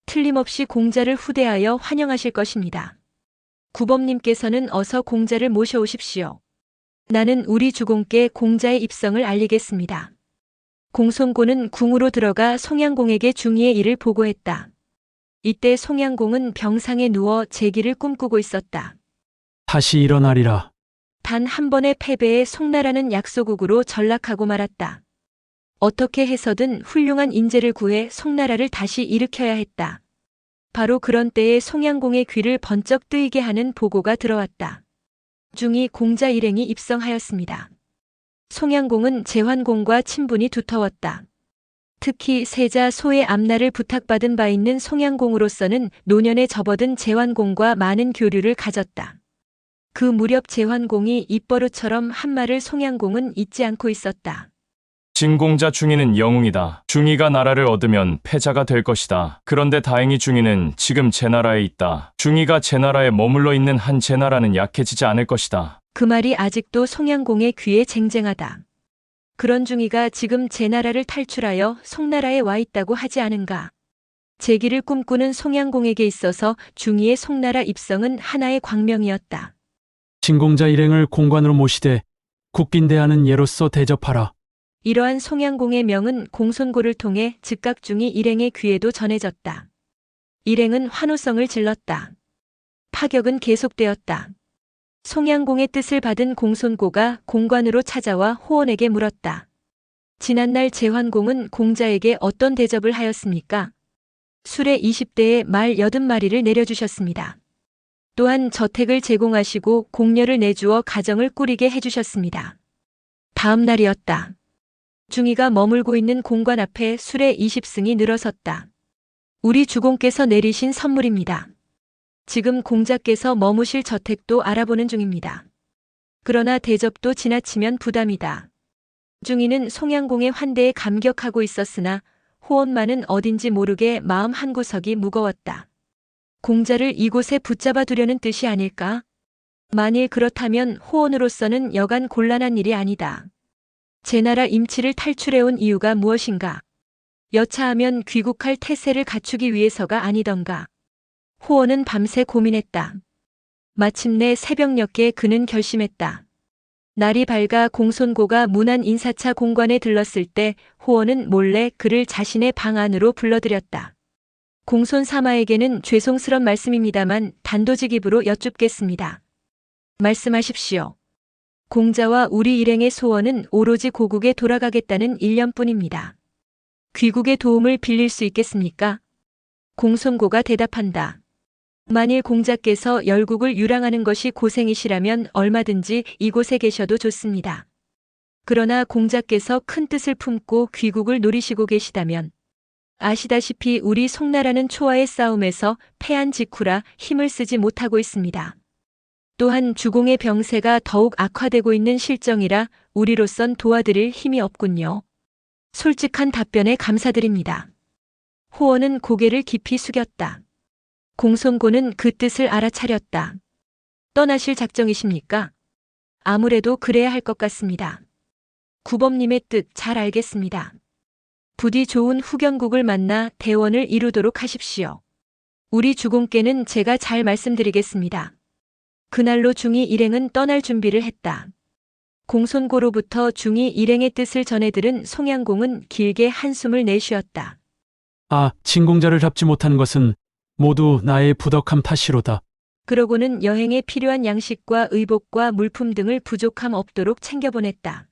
Speaker 1: 틀림없이 공자를 후대하여 환영하실 것입니다. 구범님께서는 어서 공자를 모셔오십시오. 나는 우리 주공께 공자의 입성을 알리겠습니다. 공손고는 궁으로 들어가 송양공에게 중의의 일을 보고했다. 이때 송양공은 병상에 누워 재기를 꿈꾸고 있었다.
Speaker 4: 다시 일어나리라.
Speaker 1: 단 한 번의 패배에 송나라는 약소국으로 전락하고 말았다. 어떻게 해서든 훌륭한 인재를 구해 송나라를 다시 일으켜야 했다. 바로 그런 때에 송양공의 귀를 번쩍 뜨이게 하는 보고가 들어왔다. 중이 공자 일행이 입성하였습니다. 송양공은 제환공과 친분이 두터웠다. 특히 세자 소의 앞날을 부탁받은 바 있는 송양공으로서는 노년에 접어든 제환공과 많은 교류를 가졌다. 그 무렵 제환공이 입버릇처럼 한 말을 송양공은 잊지 않고 있었다.
Speaker 5: 진공자 중이는 영웅이다. 중이가 나라를 얻으면 패자가 될 것이다. 그런데 다행히 중이는 지금 제 나라에 있다. 중이가 제 나라에 머물러 있는 한 제 나라는 약해지지 않을 것이다.
Speaker 1: 그 말이 아직도 송양공의 귀에 쟁쟁하다. 그런 중이가 지금 제 나라를 탈출하여 송나라에 와 있다고 하지 않은가. 재기를 꿈꾸는 송양공에게 있어서 중이의 송나라 입성은 하나의 광명이었다.
Speaker 4: 진공자 일행을 공관으로 모시되 국빈대하는 예로서 대접하라.
Speaker 1: 이러한 송양공의 명은 공손고를 통해 즉각 중이 일행의 귀에도 전해졌다. 일행은 환호성을 질렀다. 파격은 계속되었다. 송양공의 뜻을 받은 공손고가 공관으로 찾아와 호원에게 물었다. 지난날 제환공은 공자에게 어떤 대접을 하였습니까? 수레 20대에 말 80마리를 내려주셨습니다. 또한 저택을 제공하시고 공녀를 내주어 가정을 꾸리게 해주셨습니다. 다음 날이었다. 중이가 머물고 있는 공관 앞에 수레 20승이 늘어섰다. 우리 주공께서 내리신 선물입니다. 지금 공자께서 머무실 저택도 알아보는 중입니다. 그러나 대접도 지나치면 부담이다. 중이는 송양공의 환대에 감격하고 있었으나 호원만은 어딘지 모르게 마음 한구석이 무거웠다. 공자를 이곳에 붙잡아 두려는 뜻이 아닐까? 만일 그렇다면 호원으로서는 여간 곤란한 일이 아니다. 제 나라 임치를 탈출해온 이유가 무엇인가? 여차하면 귀국할 태세를 갖추기 위해서가 아니던가. 호원은 밤새 고민했다. 마침내 새벽녘에 그는 결심했다. 날이 밝아 공손고가 문안 인사차 공관에 들렀을 때 호원은 몰래 그를 자신의 방 안으로 불러들였다. 공손사마에게는 죄송스런 말씀입니다만 단도직입으로 여쭙겠습니다. 말씀하십시오. 공자와 우리 일행의 소원은 오로지 고국에 돌아가겠다는 일념뿐입니다. 귀국의 도움을 빌릴 수 있겠습니까? 공손고가 대답한다. 만일 공자께서 열국을 유랑하는 것이 고생이시라면 얼마든지 이곳에 계셔도 좋습니다. 그러나 공자께서 큰 뜻을 품고 귀국을 노리시고 계시다면 아시다시피 우리 송나라는 초와의 싸움에서 패한 직후라 힘을 쓰지 못하고 있습니다. 또한 주공의 병세가 더욱 악화되고 있는 실정이라 우리로선 도와드릴 힘이 없군요. 솔직한 답변에 감사드립니다. 호원은 고개를 깊이 숙였다. 공손고는 그 뜻을 알아차렸다. 떠나실 작정이십니까? 아무래도 그래야 할 것 같습니다. 구범님의 뜻 잘 알겠습니다. 부디 좋은 후견국을 만나 대원을 이루도록 하십시오. 우리 주공께는 제가 잘 말씀드리겠습니다. 그날로 중이 일행은 떠날 준비를 했다. 공손고로부터 중이 일행의 뜻을 전해 들은 송양공은 길게 한숨을 내쉬었다.
Speaker 4: 아, 진공자를 잡지 못하는 것은 모두 나의 부덕함 탓이로다.
Speaker 1: 그러고는 여행에 필요한 양식과 의복과 물품 등을 부족함 없도록 챙겨보냈다.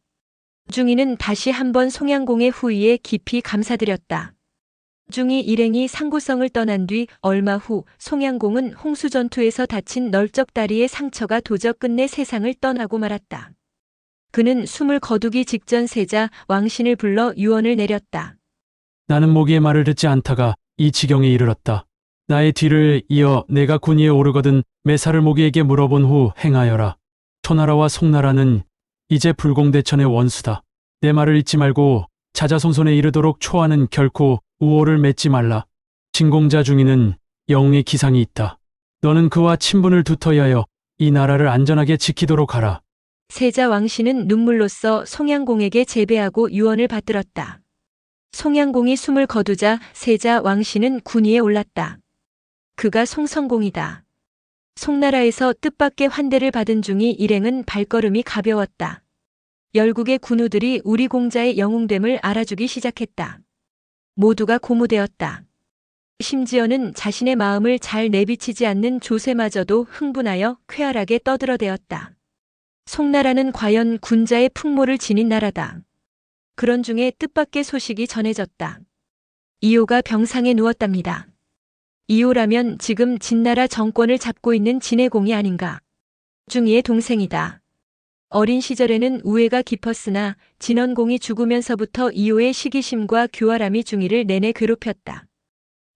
Speaker 1: 중이는 다시 한번 송양공의 후위에 깊이 감사드렸다. 중이 일행이 상구성을 떠난 뒤 얼마 후 송양공은 홍수전투에서 다친 널쩍다리의 상처가 도저 끝내 세상을 떠나고 말았다. 그는 숨을 거두기 직전 세자 왕신을 불러 유언을 내렸다.
Speaker 4: 나는 모기의 말을 듣지 않다가 이 지경에 이르렀다. 나의 뒤를 이어 내가 군위에 오르거든 매사를 모기에게 물어본 후 행하여라. 초나라와 송나라는 이제 불공대천의 원수다. 내 말을 잊지 말고 자자손손에 이르도록 초하는 결코 우호를 맺지 말라. 진공자 중위는 영웅의 기상이 있다. 너는 그와 친분을 두터이 하여 이 나라를 안전하게 지키도록 하라.
Speaker 1: 세자 왕씨는 눈물로써 송양공에게 제배하고 유언을 받들었다. 송양공이 숨을 거두자 세자 왕씨는 군위에 올랐다. 그가 송성공이다. 송나라에서 뜻밖의 환대를 받은 중이 일행은 발걸음이 가벼웠다. 열국의 군우들이 우리 공자의 영웅됨을 알아주기 시작했다. 모두가 고무되었다. 심지어는 자신의 마음을 잘 내비치지 않는 조세마저도 흥분하여 쾌활하게 떠들어대었다. 송나라는 과연 군자의 풍모를 지닌 나라다. 그런 중에 뜻밖의 소식이 전해졌다. 이호가 병상에 누웠답니다. 이호라면 지금 진나라 정권을 잡고 있는 진해공이 아닌가. 중이의 동생이다. 어린 시절에는 우애가 깊었으나 진원공이 죽으면서부터 이호의 시기심과 교활함이 중이를 내내 괴롭혔다.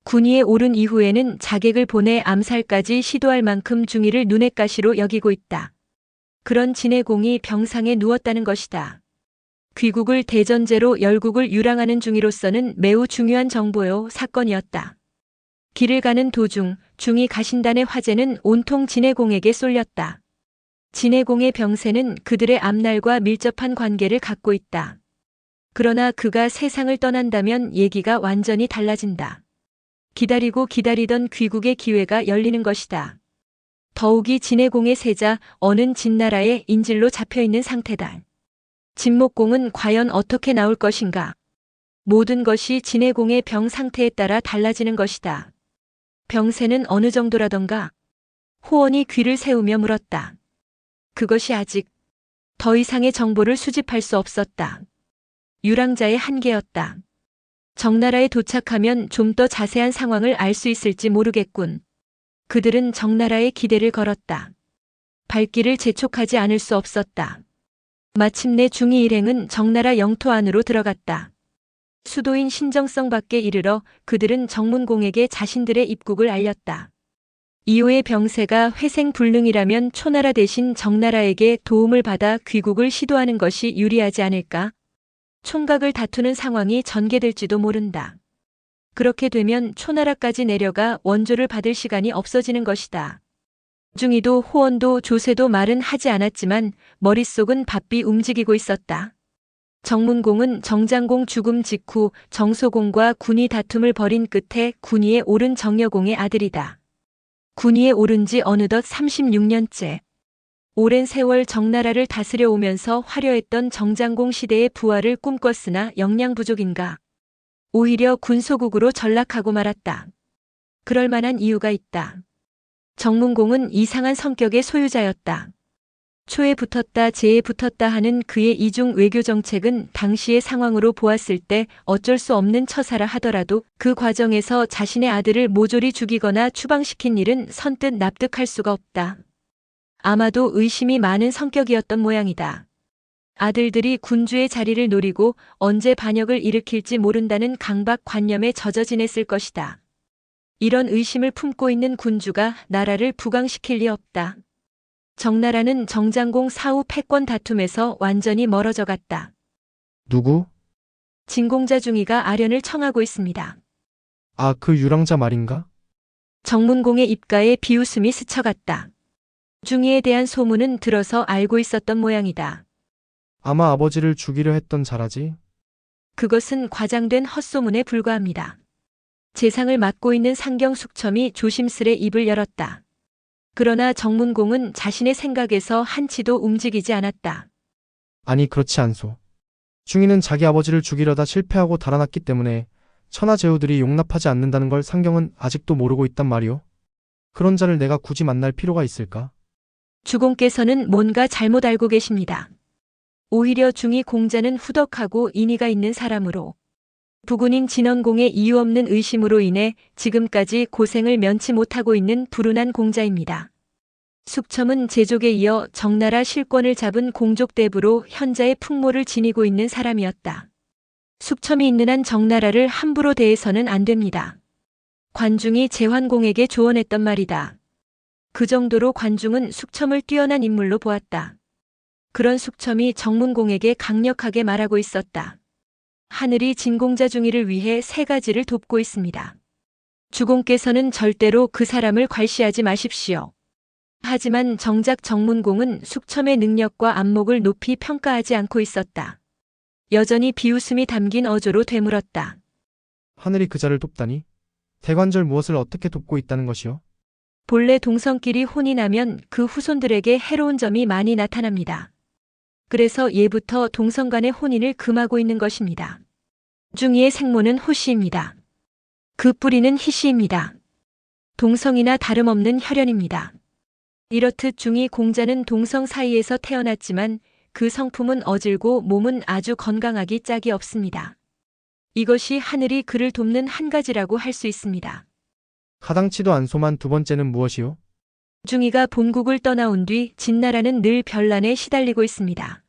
Speaker 1: 군위에 오른 이후에는 자객을 보내 암살까지 시도할 만큼 중이를 눈엣 가시로 여기고 있다. 그런 진해공이 병상에 누웠다는 것이다. 귀국을 대전제로 열국을 유랑하는 중이로서는 매우 중요한 정보요 사건이었다. 길을 가는 도중 중이 가신단의 화제는 온통 진해공에게 쏠렸다. 진해공의 병세는 그들의 앞날과 밀접한 관계를 갖고 있다. 그러나 그가 세상을 떠난다면 얘기가 완전히 달라진다. 기다리고 기다리던 귀국의 기회가 열리는 것이다. 더욱이 진해공의 세자 어는 진나라의 인질로 잡혀있는 상태다. 진목공은 과연 어떻게 나올 것인가? 모든 것이 진해공의 병 상태에 따라 달라지는 것이다. 병세는 어느 정도라던가? 호원이 귀를 세우며 물었다. 그것이 아직 더 이상의 정보를 수집할 수 없었다. 유랑자의 한계였다. 정나라에 도착하면 좀 더 자세한 상황을 알 수 있을지 모르겠군. 그들은 정나라에 기대를 걸었다. 발길을 재촉하지 않을 수 없었다. 마침내 중위 일행은 정나라 영토 안으로 들어갔다. 수도인 신정성 밖에 이르러 그들은 정문공에게 자신들의 입국을 알렸다. 이호의 병세가 회생불능이라면 초나라 대신 정나라에게 도움을 받아 귀국을 시도하는 것이 유리하지 않을까? 총각을 다투는 상황이 전개될지도 모른다. 그렇게 되면 초나라까지 내려가 원조를 받을 시간이 없어지는 것이다. 중이도 호원도 조세도 말은 하지 않았지만 머릿속은 바삐 움직이고 있었다. 정문공은 정장공 죽음 직후 정소공과 군위 다툼을 벌인 끝에 군위에 오른 정여공의 아들이다. 군위에 오른 지 어느덧 36년째. 오랜 세월 정나라를 다스려 오면서 화려했던 정장공 시대의 부활을 꿈꿨으나 역량 부족인가. 오히려 군소국으로 전락하고 말았다. 그럴 만한 이유가 있다. 정문공은 이상한 성격의 소유자였다. 초에 붙었다 재에 붙었다 하는 그의 이중 외교 정책은 당시의 상황으로 보았을 때 어쩔 수 없는 처사라 하더라도 그 과정에서 자신의 아들을 모조리 죽이거나 추방시킨 일은 선뜻 납득할 수가 없다. 아마도 의심이 많은 성격이었던 모양이다. 아들들이 군주의 자리를 노리고 언제 반역을 일으킬지 모른다는 강박관념에 젖어 지냈을 것이다. 이런 의심을 품고 있는 군주가 나라를 부강시킬 리 없다. 정나라는 정장공 사후 패권 다툼에서 완전히 멀어져 갔다.
Speaker 6: 누구?
Speaker 1: 진공자 중위가 아련을 청하고 있습니다.
Speaker 6: 아, 그 유랑자 말인가?
Speaker 1: 정문공의 입가에 비웃음이 스쳐갔다. 중위에 대한 소문은 들어서 알고 있었던 모양이다.
Speaker 6: 아마 아버지를 죽이려 했던 자라지?
Speaker 1: 그것은 과장된 헛소문에 불과합니다. 재상을 맡고 있는 상경숙첨이 조심스레 입을 열었다. 그러나 정문공은 자신의 생각에서 한치도 움직이지 않았다.
Speaker 6: 아니, 그렇지 않소. 중이는 자기 아버지를 죽이려다 실패하고 달아났기 때문에 천하제후들이 용납하지 않는다는 걸 상경은 아직도 모르고 있단 말이오. 그런 자를 내가 굳이 만날 필요가 있을까?
Speaker 1: 주공께서는 뭔가 잘못 알고 계십니다. 오히려 중위 공자는 후덕하고 인의가 있는 사람으로 부군인 진원공의 이유 없는 의심으로 인해 지금까지 고생을 면치 못하고 있는 불운한 공자입니다. 숙첨은 제족에 이어 정나라 실권을 잡은 공족대부로 현자의 풍모를 지니고 있는 사람이었다. 숙첨이 있는 한 정나라를 함부로 대해서는 안 됩니다. 관중이 제환공에게 조언했던 말이다. 그 정도로 관중은 숙첨을 뛰어난 인물로 보았다. 그런 숙첨이 정문공에게 강력하게 말하고 있었다. 하늘이 진공자 중위를 위해 세 가지를 돕고 있습니다. 주공께서는 절대로 그 사람을 괄시하지 마십시오. 하지만 정작 정문공은 숙첨의 능력과 안목을 높이 평가하지 않고 있었다. 여전히 비웃음이 담긴 어조로 되물었다.
Speaker 6: 하늘이 그자를 돕다니? 대관절 무엇을 어떻게 돕고 있다는 것이요?
Speaker 1: 본래 동성끼리 혼이 나면 그 후손들에게 해로운 점이 많이 나타납니다. 그래서 예부터 동성 간의 혼인을 금하고 있는 것입니다. 중이의 생모는 호씨입니다. 그 뿌리는 희씨입니다. 동성이나 다름없는 혈연입니다. 이렇듯 중이 공자는 동성 사이에서 태어났지만 그 성품은 어질고 몸은 아주 건강하기 짝이 없습니다. 이것이 하늘이 그를 돕는 한 가지라고 할 수 있습니다.
Speaker 6: 가당치도 않소만 두 번째는 무엇이요?
Speaker 1: 중이가 본국을 떠나온 뒤 진나라는 늘 변란에 시달리고 있습니다.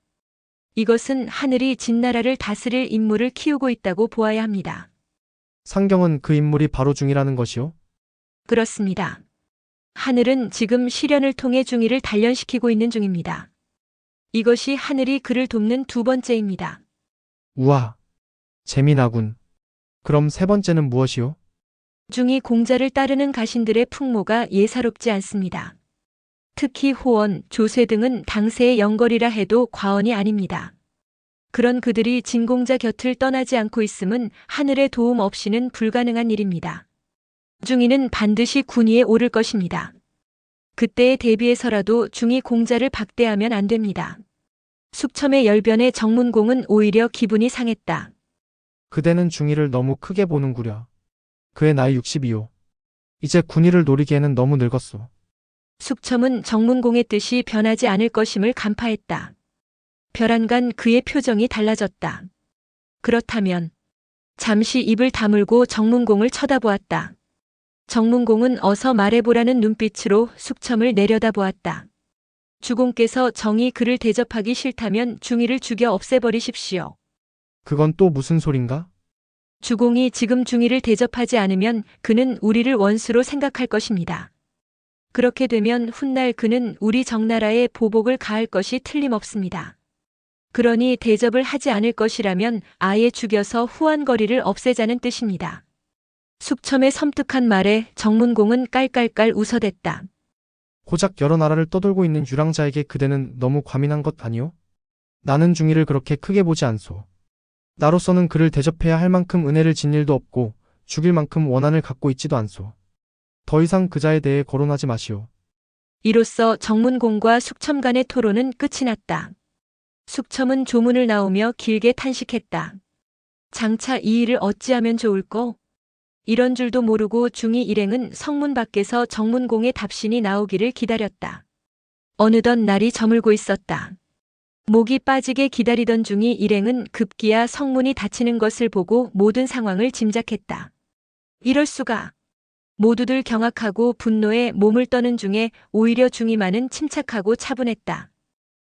Speaker 1: 이것은 하늘이 진나라를 다스릴 인물을 키우고 있다고 보아야 합니다.
Speaker 6: 상경은 그 인물이 바로 중이라는 것이요?
Speaker 1: 그렇습니다. 하늘은 지금 시련을 통해 중이를 단련시키고 있는 중입니다. 이것이 하늘이 그를 돕는 두 번째입니다.
Speaker 6: 우와, 재미나군. 그럼 세 번째는 무엇이요?
Speaker 1: 중이 공자를 따르는 가신들의 풍모가 예사롭지 않습니다. 특히 호원, 조쇠 등은 당세의 영걸이라 해도 과언이 아닙니다. 그런 그들이 진공자 곁을 떠나지 않고 있음은 하늘의 도움 없이는 불가능한 일입니다. 중이는 반드시 군위에 오를 것입니다. 그때에 대비해서라도 중이 공자를 박대하면 안 됩니다. 숙첨의 열변에 정문공은 오히려 기분이 상했다.
Speaker 6: 그대는 중이를 너무 크게 보는구려. 그의 나이 62요. 이제 군의를 노리기에는 너무 늙었소.
Speaker 1: 숙첨은 정문공의 뜻이 변하지 않을 것임을 간파했다. 벼란간 그의 표정이 달라졌다. 그렇다면 잠시 입을 다물고 정문공을 쳐다보았다. 정문공은 어서 말해보라는 눈빛으로 숙첨을 내려다보았다. 주공께서 정이 그를 대접하기 싫다면 중이를 죽여 없애버리십시오.
Speaker 6: 그건 또 무슨 소린가?
Speaker 1: 주공이 지금 중이를 대접하지 않으면 그는 우리를 원수로 생각할 것입니다. 그렇게 되면 훗날 그는 우리 정나라에 보복을 가할 것이 틀림없습니다. 그러니 대접을 하지 않을 것이라면 아예 죽여서 후한거리를 없애자는 뜻입니다. 숙첨의 섬뜩한 말에 정문공은 깔깔깔 웃어댔다.
Speaker 6: 고작 여러 나라를 떠돌고 있는 유랑자에게 그대는 너무 과민한 것 아니오? 나는 중이를 그렇게 크게 보지 않소. 나로서는 그를 대접해야 할 만큼 은혜를 진 일도 없고 죽일 만큼 원한을 갖고 있지도 않소. 더 이상 그자에 대해 거론하지 마시오.
Speaker 1: 이로써 정문공과 숙첨 간의 토론은 끝이 났다. 숙첨은 조문을 나오며 길게 탄식했다. 장차 이 일을 어찌하면 좋을꼬? 이런 줄도 모르고 중이 일행은 성문 밖에서 정문공의 답신이 나오기를 기다렸다. 어느덧 날이 저물고 있었다. 목이 빠지게 기다리던 중이 일행은 급기야 성문이 닫히는 것을 보고 모든 상황을 짐작했다. 이럴 수가. 모두들 경악하고 분노에 몸을 떠는 중에 오히려 중이만은 침착하고 차분했다.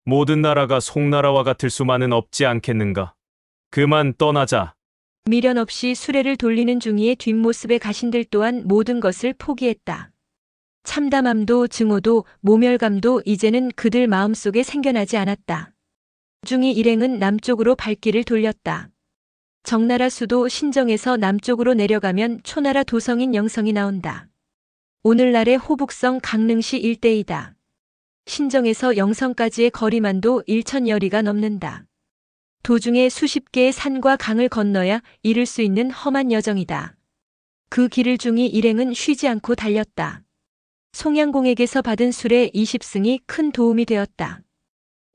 Speaker 2: 모든 나라가 송나라와 같을 수만은 없지 않겠는가. 그만 떠나자.
Speaker 1: 미련 없이 수레를 돌리는 중이의 뒷모습에 가신들 또한 모든 것을 포기했다. 참담함도 증오도 모멸감도 이제는 그들 마음속에 생겨나지 않았다. 중이 일행은 남쪽으로 발길을 돌렸다. 정나라 수도 신정에서 남쪽으로 내려가면 초나라 도성인 영성이 나온다. 오늘날의 호북성 강릉시 일대이다. 신정에서 영성까지의 거리만도 1,000여리가 넘는다. 도중에 수십 개의 산과 강을 건너야 이룰 수 있는 험한 여정이다. 그 길을 중이 일행은 쉬지 않고 달렸다. 송양공에게서 받은 술의 20승이 큰 도움이 되었다.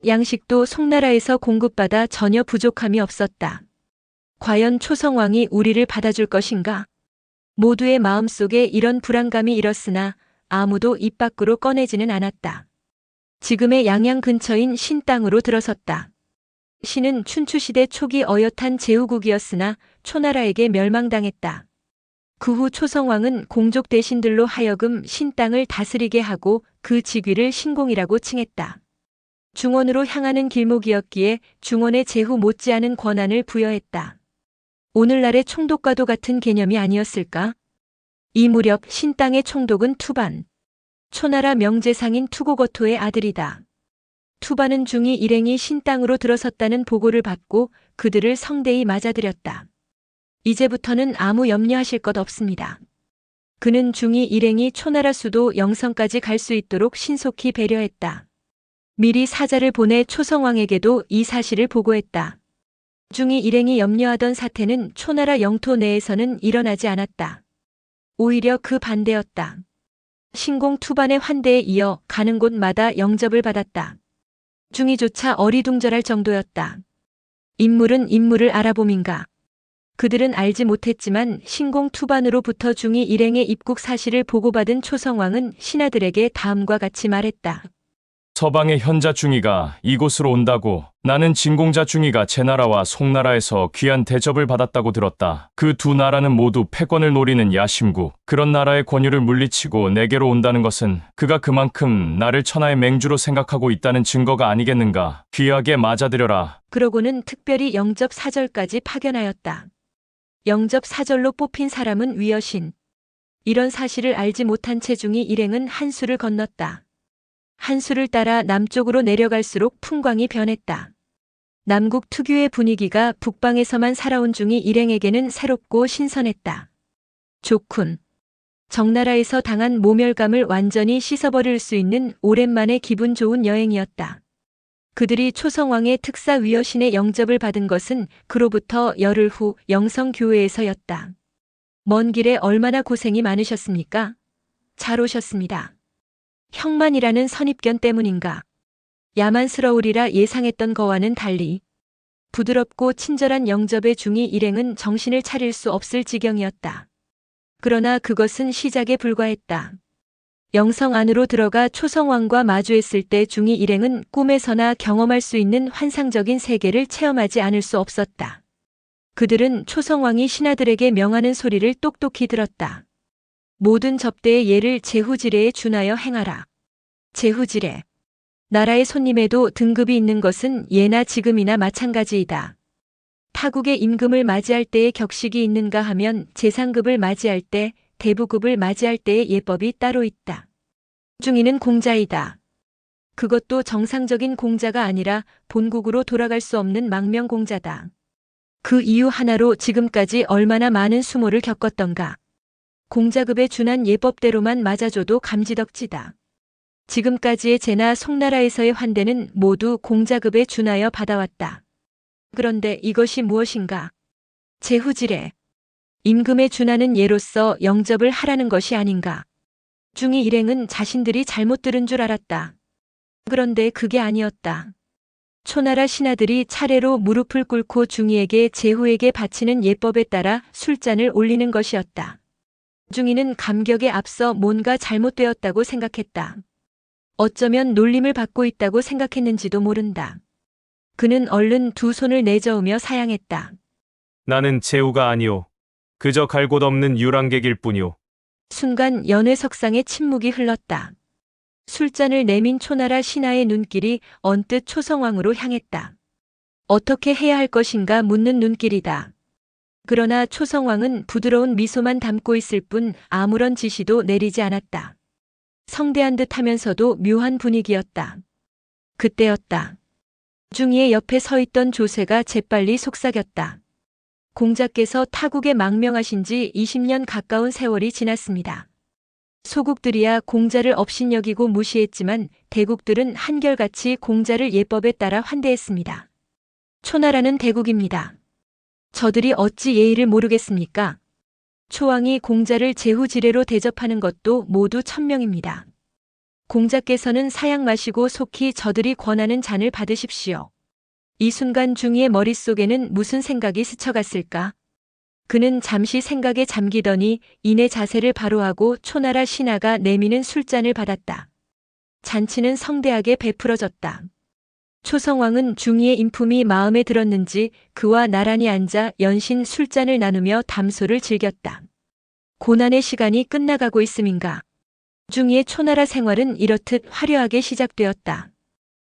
Speaker 1: 양식도 송나라에서 공급받아 전혀 부족함이 없었다. 과연 초성왕이 우리를 받아줄 것인가? 모두의 마음속에 이런 불안감이 일었으나 아무도 입 밖으로 꺼내지는 않았다. 지금의 양양 근처인 신 땅으로 들어섰다. 신은 춘추시대 초기 어엿한 제후국이었으나 초나라에게 멸망당했다. 그 후 초성왕은 공족 대신들로 하여금 신 땅을 다스리게 하고 그 직위를 신공이라고 칭했다. 중원으로 향하는 길목이었기에 중원의 제후 못지않은 권한을 부여했다. 오늘날의 총독과도 같은 개념이 아니었을까? 이 무렵 신 땅의 총독은 투반, 초나라 명제상인 투고거토의 아들이다. 투반은 중이 일행이 신 땅으로 들어섰다는 보고를 받고 그들을 성대히 맞아들였다. 이제부터는 아무 염려하실 것 없습니다. 그는 중이 일행이 초나라 수도 영성까지 갈 수 있도록 신속히 배려했다. 미리 사자를 보내 초성왕에게도 이 사실을 보고했다. 중이 일행이 염려하던 사태는 초나라 영토 내에서는 일어나지 않았다. 오히려 그 반대였다. 신공 투반의 환대에 이어 가는 곳마다 영접을 받았다. 중이조차 어리둥절할 정도였다. 인물은 인물을 알아봄인가. 그들은 알지 못했지만 신공 투반으로부터 중이 일행의 입국 사실을 보고받은 초성왕은 신하들에게 다음과 같이 말했다.
Speaker 5: 서방의 현자 중이가 이곳으로 온다고. 나는 진공자 중이가 제나라와 송나라에서 귀한 대접을 받았다고 들었다. 그 두 나라는 모두 패권을 노리는 야심국. 그런 나라의 권유를 물리치고 내게로 온다는 것은 그가 그만큼 나를 천하의 맹주로 생각하고 있다는 증거가 아니겠는가. 귀하게 맞아들여라.
Speaker 1: 그러고는 특별히 영접 사절까지 파견하였다. 영접 사절로 뽑힌 사람은 위여신. 이런 사실을 알지 못한 채 중이 일행은 한수를 건넜다. 한수를 따라 남쪽으로 내려갈수록 풍광이 변했다. 남국 특유의 분위기가 북방에서만 살아온 중이 일행에게는 새롭고 신선했다. 좋군. 정나라에서 당한 모멸감을 완전히 씻어버릴 수 있는 오랜만에 기분 좋은 여행이었다. 그들이 초성왕의 특사 위여신의 영접을 받은 것은 그로부터 열흘 후 영성교회에서였다. 먼 길에 얼마나 고생이 많으셨습니까? 잘 오셨습니다. 형만이라는 선입견 때문인가? 야만스러우리라 예상했던 거와는 달리 부드럽고 친절한 영접의 중이 일행은 정신을 차릴 수 없을 지경이었다. 그러나 그것은 시작에 불과했다. 영성 안으로 들어가 초성왕과 마주했을 때 중이 일행은 꿈에서나 경험할 수 있는 환상적인 세계를 체험하지 않을 수 없었다. 그들은 초성왕이 신하들에게 명하는 소리를 똑똑히 들었다. 모든 접대의 예를 제후지례에 준하여 행하라. 제후지례. 나라의 손님에도 등급이 있는 것은 예나 지금이나 마찬가지이다. 타국의 임금을 맞이할 때의 격식이 있는가 하면 재상급을 맞이할 때, 대부급을 맞이할 때의 예법이 따로 있다. 중이는 공자이다. 그것도 정상적인 공자가 아니라 본국으로 돌아갈 수 없는 망명공자다. 그 이유 하나로 지금까지 얼마나 많은 수모를 겪었던가. 공자급에 준한 예법대로만 맞아줘도 감지덕지다. 지금까지의 제나 송나라에서의 환대는 모두 공자급에 준하여 받아왔다. 그런데 이것이 무엇인가? 제후지례. 임금에 준하는 예로서 영접을 하라는 것이 아닌가. 중이 일행은 자신들이 잘못 들은 줄 알았다. 그런데 그게 아니었다. 초나라 신하들이 차례로 무릎을 꿇고 중이에게 제후에게 바치는 예법에 따라 술잔을 올리는 것이었다. 중이는 감격에 앞서 뭔가 잘못되었다고 생각했다. 어쩌면 놀림을 받고 있다고 생각했는지도 모른다. 그는 얼른 두 손을 내저으며 사양했다.
Speaker 2: 나는 제후가 아니오. 그저 갈 곳 없는 유랑객일 뿐이오.
Speaker 1: 순간 연회석상의 침묵이 흘렀다. 술잔을 내민 초나라 신하의 눈길이 언뜻 초성왕으로 향했다. 어떻게 해야 할 것인가 묻는 눈길이다. 그러나 초성왕은 부드러운 미소만 담고 있을 뿐 아무런 지시도 내리지 않았다. 성대한 듯 하면서도 묘한 분위기였다. 그때였다. 중이의 옆에 서 있던 조세가 재빨리 속삭였다. 공자께서 타국에 망명하신 지 20년 가까운 세월이 지났습니다. 소국들이야 공자를 업신여기고 무시했지만 대국들은 한결같이 공자를 예법에 따라 환대했습니다. 초나라는 대국입니다. 저들이 어찌 예의를 모르겠습니까? 초왕이 공자를 제후지례로 대접하는 것도 모두 천명입니다. 공자께서는 사양 마시고 속히 저들이 권하는 잔을 받으십시오. 이 순간 중이의 머릿속에는 무슨 생각이 스쳐갔을까? 그는 잠시 생각에 잠기더니 이내 자세를 바로 하고 초나라 신하가 내미는 술잔을 받았다. 잔치는 성대하게 베풀어졌다. 초성왕은 중이의 인품이 마음에 들었는지 그와 나란히 앉아 연신 술잔을 나누며 담소를 즐겼다. 고난의 시간이 끝나가고 있음인가. 중이의 초나라 생활은 이렇듯 화려하게 시작되었다.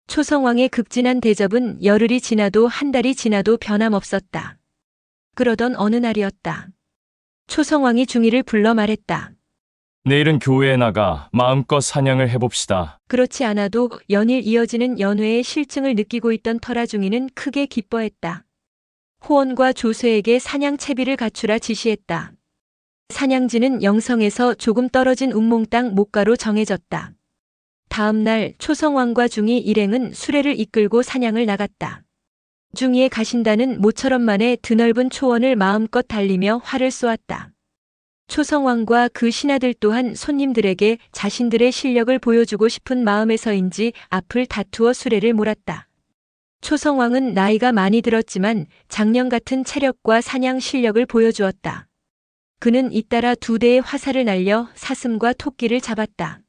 Speaker 1: 초성왕의 극진한 대접은 열흘이 지나도 한 달이 지나도 변함없었다. 그러던 어느 날이었다. 초성왕이 중이를 불러 말했다.
Speaker 5: 내일은 교회에 나가 마음껏 사냥을 해봅시다.
Speaker 1: 그렇지 않아도 연일 이어지는 연회의 실증을 느끼고 있던 터라 중이는 크게 기뻐했다. 호원과 조쇠에게 사냥 채비를 갖추라 지시했다. 사냥지는 영성에서 조금 떨어진 운몽 땅 목가로 정해졌다. 다음 날 초성왕과 중이 일행은 수레를 이끌고 사냥을 나갔다. 중이의 가신단은 모처럼 만에 드넓은 초원을 마음껏 달리며 활을 쏘았다. 초성왕과 그 신하들 또한 손님들에게 자신들의 실력을 보여주고 싶은 마음에서인지 앞을 다투어 수레를 몰았다. 초성왕은 나이가 많이 들었지만 작년 같은 체력과 사냥 실력을 보여주었다. 그는 잇따라 2대의 화살을 날려 사슴과 토끼를 잡았다.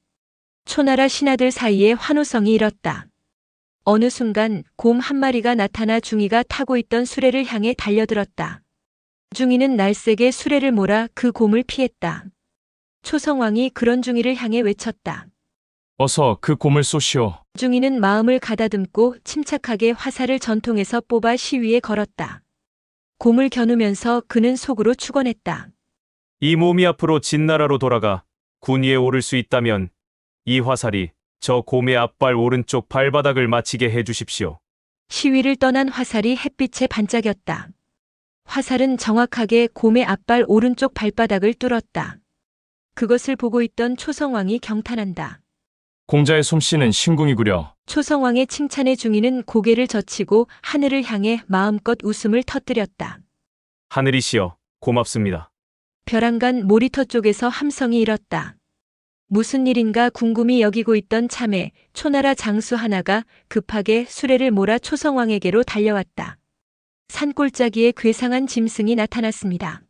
Speaker 1: 초나라 신하들 사이에 환호성이 일었다. 어느 순간 곰 한 마리가 나타나 중이가 타고 있던 수레를 향해 달려들었다. 중이는 날쌔게 수레를 몰아 그 곰을 피했다. 초성왕이 그런 중이를 향해 외쳤다.
Speaker 5: 어서 그 곰을 쏘시오.
Speaker 1: 중이는 마음을 가다듬고 침착하게 화살을 전통에서 뽑아 시위에 걸었다. 곰을 겨누면서 그는 속으로 축원했다.
Speaker 2: 이 몸이 앞으로 진나라로 돌아가 군위에 오를 수 있다면 이 화살이 저 곰의 앞발 오른쪽 발바닥을 맞히게 해주십시오.
Speaker 1: 시위를 떠난 화살이 햇빛에 반짝였다. 화살은 정확하게 곰의 앞발 오른쪽 발바닥을 뚫었다. 그것을 보고 있던 초성왕이 경탄한다.
Speaker 5: 공자의 솜씨는 신궁이구려.
Speaker 1: 초성왕의 칭찬에 중이는 고개를 젖히고 하늘을 향해 마음껏 웃음을 터뜨렸다.
Speaker 2: 하늘이시여, 고맙습니다.
Speaker 1: 벼랑간 모리터 쪽에서 함성이 일었다. 무슨 일인가 궁금히 여기고 있던 참에 초나라 장수 하나가 급하게 수레를 몰아 초성왕에게로 달려왔다. 산골짜기에 괴상한 짐승이 나타났습니다.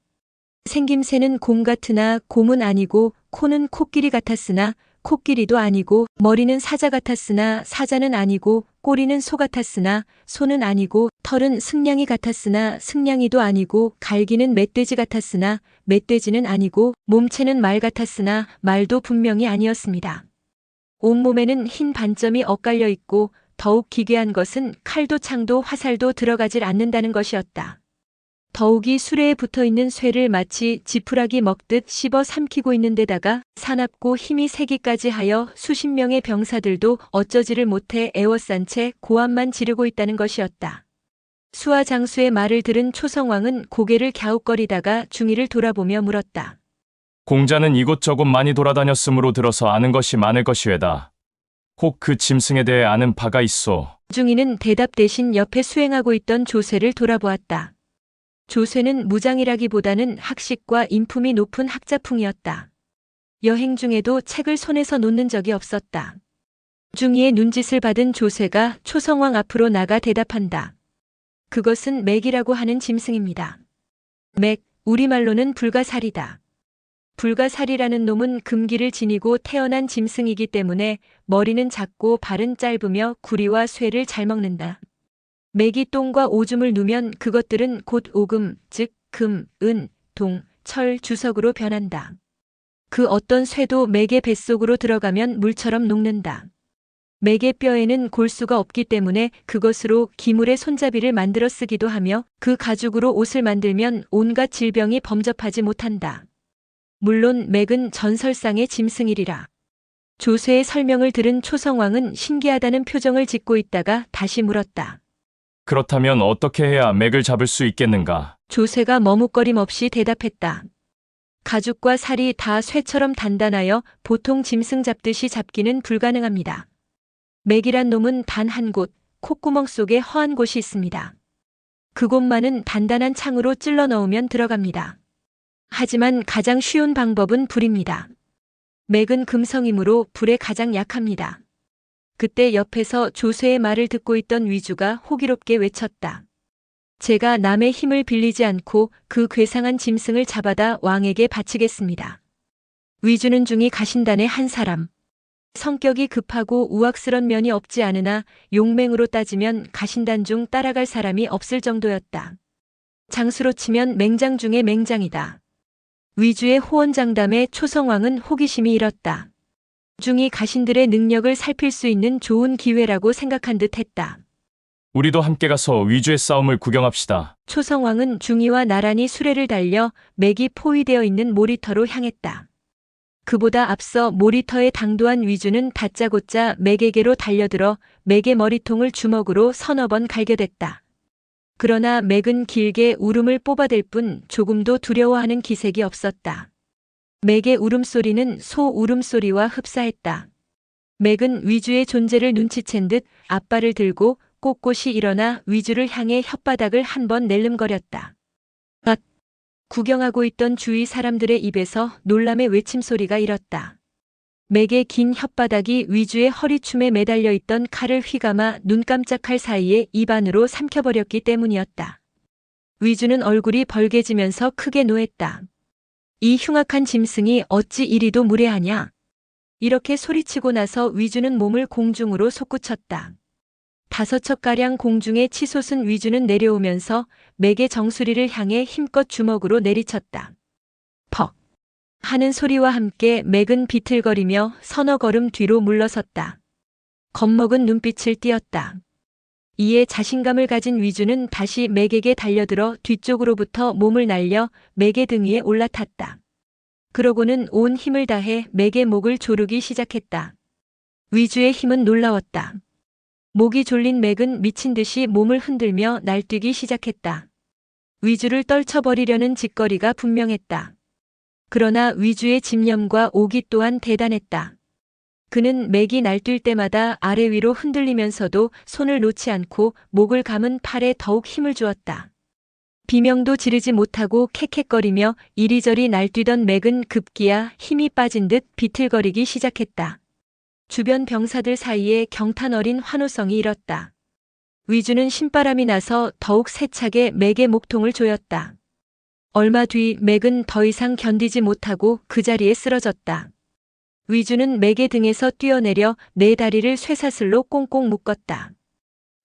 Speaker 1: 생김새는 곰 같으나 곰은 아니고 코는 코끼리 같았으나 코끼리도 아니고 머리는 사자 같았으나 사자는 아니고 꼬리는 소 같았으나 소는 아니고 털은 승냥이 같았으나 승냥이도 아니고 갈기는 멧돼지 같았으나 멧돼지는 아니고 몸체는 말 같았으나 말도 분명히 아니었습니다. 온몸에는 흰 반점이 엇갈려 있고 더욱 기괴한 것은 칼도 창도 화살도 들어가질 않는다는 것이었다. 더욱이 수레에 붙어있는 쇠를 마치 지푸라기 먹듯 씹어 삼키고 있는 데다가 사납고 힘이 세기까지 하여 수십 명의 병사들도 어쩌지를 못해 애워싼 채 고함만 지르고 있다는 것이었다. 수하 장수의 말을 들은 초성왕은 고개를 갸웃거리다가 중이를 돌아보며 물었다.
Speaker 5: 공자는 이곳저곳 많이 돌아다녔으므로 들어서 아는 것이 많을 것이외다. 혹 그 짐승에 대해 아는 바가 있소?
Speaker 1: 중이는 대답 대신 옆에 수행하고 있던 조세를 돌아보았다. 조세는 무장이라기보다는 학식과 인품이 높은 학자풍이었다. 여행 중에도 책을 손에서 놓는 적이 없었다. 중이의 눈짓을 받은 조세가 초성왕 앞으로 나가 대답한다. 그것은 맥이라고 하는 짐승입니다. 맥, 우리말로는 불가사리다. 불가사리라는 놈은 금기를 지니고 태어난 짐승이기 때문에 머리는 작고 발은 짧으며 구리와 쇠를 잘 먹는다. 맥이 똥과 오줌을 누면 그것들은 곧 오금, 즉 금, 은, 동, 철, 주석으로 변한다. 그 어떤 쇠도 맥의 뱃속으로 들어가면 물처럼 녹는다. 맥의 뼈에는 골수가 없기 때문에 그것으로 기물의 손잡이를 만들어 쓰기도 하며 그 가죽으로 옷을 만들면 온갖 질병이 범접하지 못한다. 물론 맥은 전설상의 짐승이리라. 조세의 설명을 들은 초성왕은 신기하다는 표정을 짓고 있다가 다시 물었다.
Speaker 5: 그렇다면 어떻게 해야 맥을 잡을 수 있겠는가?
Speaker 1: 조세가 머뭇거림 없이 대답했다. 가죽과 살이 다 쇠처럼 단단하여 보통 짐승 잡듯이 잡기는 불가능합니다. 맥이란 놈은 단 한 곳, 콧구멍 속에 허한 곳이 있습니다. 그곳만은 단단한 창으로 찔러 넣으면 들어갑니다. 하지만 가장 쉬운 방법은 불입니다. 맥은 금성이므로 불에 가장 약합니다. 그때 옆에서 조세의 말을 듣고 있던 위주가 호기롭게 외쳤다. 제가 남의 힘을 빌리지 않고 그 괴상한 짐승을 잡아다 왕에게 바치겠습니다. 위주는 중이 가신단의 한 사람. 성격이 급하고 우악스런 면이 없지 않으나 용맹으로 따지면 가신단 중 따라갈 사람이 없을 정도였다. 장수로 치면 맹장 중의 맹장이다. 위주의 호언장담에 초성왕은 호기심이 일었다. 중이 가신들의 능력을 살필 수 있는 좋은 기회라고 생각한 듯 했다.
Speaker 5: 우리도 함께 가서 위주의 싸움을 구경합시다.
Speaker 1: 초성왕은 중이와 나란히 수레를 달려 맥이 포위되어 있는 모리터로 향했다. 그보다 앞서 모리터에 당도한 위주는 다짜고짜 맥에게로 달려들어 맥의 머리통을 주먹으로 서너 번 갈겨댔다. 그러나 맥은 길게 울음을 뽑아댈 뿐 조금도 두려워하는 기색이 없었다. 맥의 울음소리는 소 울음소리와 흡사했다. 맥은 위주의 존재를 눈치챈 듯 앞발을 들고 꼿꼿이 일어나 위주를 향해 혓바닥을 한 번 낼름거렸다. 앗! 구경하고 있던 주위 사람들의 입에서 놀람의 외침소리가 일었다. 맥의 긴 혓바닥이 위주의 허리춤에 매달려 있던 칼을 휘감아 눈 깜짝할 사이에 입 안으로 삼켜버렸기 때문이었다. 위주는 얼굴이 벌개지면서 크게 노했다. 이 흉악한 짐승이 어찌 이리도 무례하냐. 이렇게 소리치고 나서 위주는 몸을 공중으로 솟구쳤다. 5척가량 공중에 치솟은 위주는 내려오면서 맥의 정수리를 향해 힘껏 주먹으로 내리쳤다. 퍽! 하는 소리와 함께 맥은 비틀거리며 서너 걸음 뒤로 물러섰다. 겁먹은 눈빛을 띄었다. 이에 자신감을 가진 위주는 다시 맥에게 달려들어 뒤쪽으로부터 몸을 날려 맥의 등 위에 올라탔다. 그러고는 온 힘을 다해 맥의 목을 조르기 시작했다. 위주의 힘은 놀라웠다. 목이 졸린 맥은 미친 듯이 몸을 흔들며 날뛰기 시작했다. 위주를 떨쳐버리려는 짓거리가 분명했다. 그러나 위주의 집념과 오기 또한 대단했다. 그는 맥이 날뛸 때마다 아래 위로 흔들리면서도 손을 놓지 않고 목을 감은 팔에 더욱 힘을 주었다. 비명도 지르지 못하고 캑캑거리며 이리저리 날뛰던 맥은 급기야 힘이 빠진 듯 비틀거리기 시작했다. 주변 병사들 사이에 경탄 어린 환호성이 일었다. 위주는 신바람이 나서 더욱 세차게 맥의 목통을 조였다. 얼마 뒤 맥은 더 이상 견디지 못하고 그 자리에 쓰러졌다. 위주는 맥의 등에서 뛰어내려 네 다리를 쇠사슬로 꽁꽁 묶었다.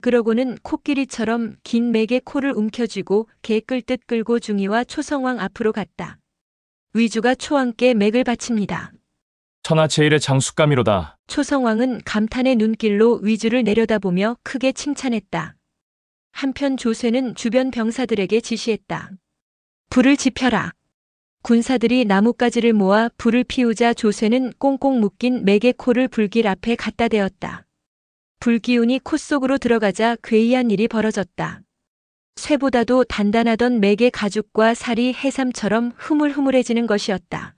Speaker 1: 그러고는 코끼리처럼 긴 맥의 코를 움켜쥐고 개 끌듯 끌고 중이와 초성왕 앞으로 갔다. 위주가 초왕께 맥을 바칩니다.
Speaker 5: 천하 제일의 장수감이로다.
Speaker 1: 초성왕은 감탄의 눈길로 위주를 내려다보며 크게 칭찬했다. 한편 조쇠는 주변 병사들에게 지시했다. 불을 지펴라. 군사들이 나뭇가지를 모아 불을 피우자 조쇠는 꽁꽁 묶인 맥의 코를 불길 앞에 갖다 대었다. 불기운이 코 속으로 들어가자 괴이한 일이 벌어졌다. 쇠보다도 단단하던 맥의 가죽과 살이 해삼처럼 흐물흐물해지는 것이었다.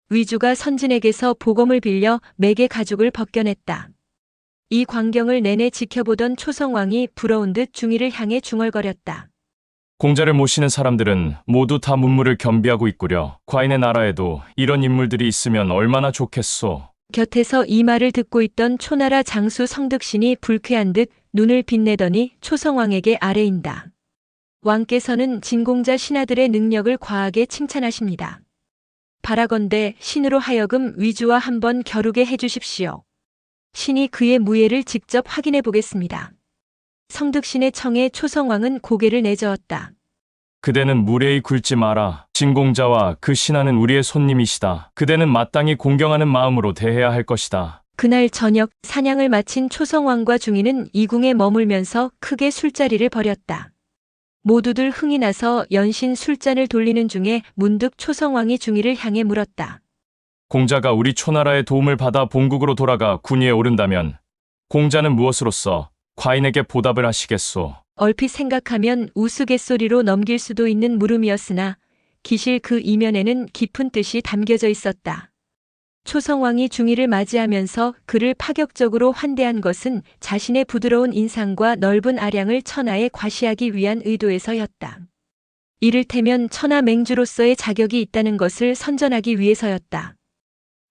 Speaker 1: 위주가 선진에게서 보검을 빌려 맥의 가죽을 벗겨냈다. 이 광경을 내내 지켜보던 초성왕이 부러운 듯 중이를 향해 중얼거렸다.
Speaker 5: 공자를 모시는 사람들은 모두 다 문무를 겸비하고 있구려. 과인의 나라에도 이런 인물들이 있으면 얼마나 좋겠소.
Speaker 1: 곁에서 이 말을 듣고 있던 초나라 장수 성득신이 불쾌한 듯 눈을 빛내더니 초성왕에게 아뢰인다. 왕께서는 진공자 신하들의 능력을 과하게 칭찬하십니다. 바라건대 신으로 하여금 위주와 한번 겨루게 해주십시오. 신이 그의 무예를 직접 확인해 보겠습니다. 성득신의 청에 초성왕은 고개를 내저었다.
Speaker 5: 그대는 무례히 굴지 마라. 진공자와 그 신하는 우리의 손님이시다. 그대는 마땅히 공경하는 마음으로 대해야 할 것이다.
Speaker 1: 그날 저녁 사냥을 마친 초성왕과 중인은 이궁에 머물면서 크게 술자리를 벌였다. 모두들 흥이 나서 연신 술잔을 돌리는 중에 문득 초성왕이 중이를 향해 물었다.
Speaker 5: 공자가 우리 초나라의 도움을 받아 본국으로 돌아가 군위에 오른다면 공자는 무엇으로써 과인에게 보답을 하시겠소?
Speaker 1: 얼핏 생각하면 우스갯소리로 넘길 수도 있는 물음이었으나 기실 그 이면에는 깊은 뜻이 담겨져 있었다. 초성왕이 중이를 맞이하면서 그를 파격적으로 환대한 것은 자신의 부드러운 인상과 넓은 아량을 천하에 과시하기 위한 의도에서였다. 이를테면 천하 맹주로서의 자격이 있다는 것을 선전하기 위해서였다.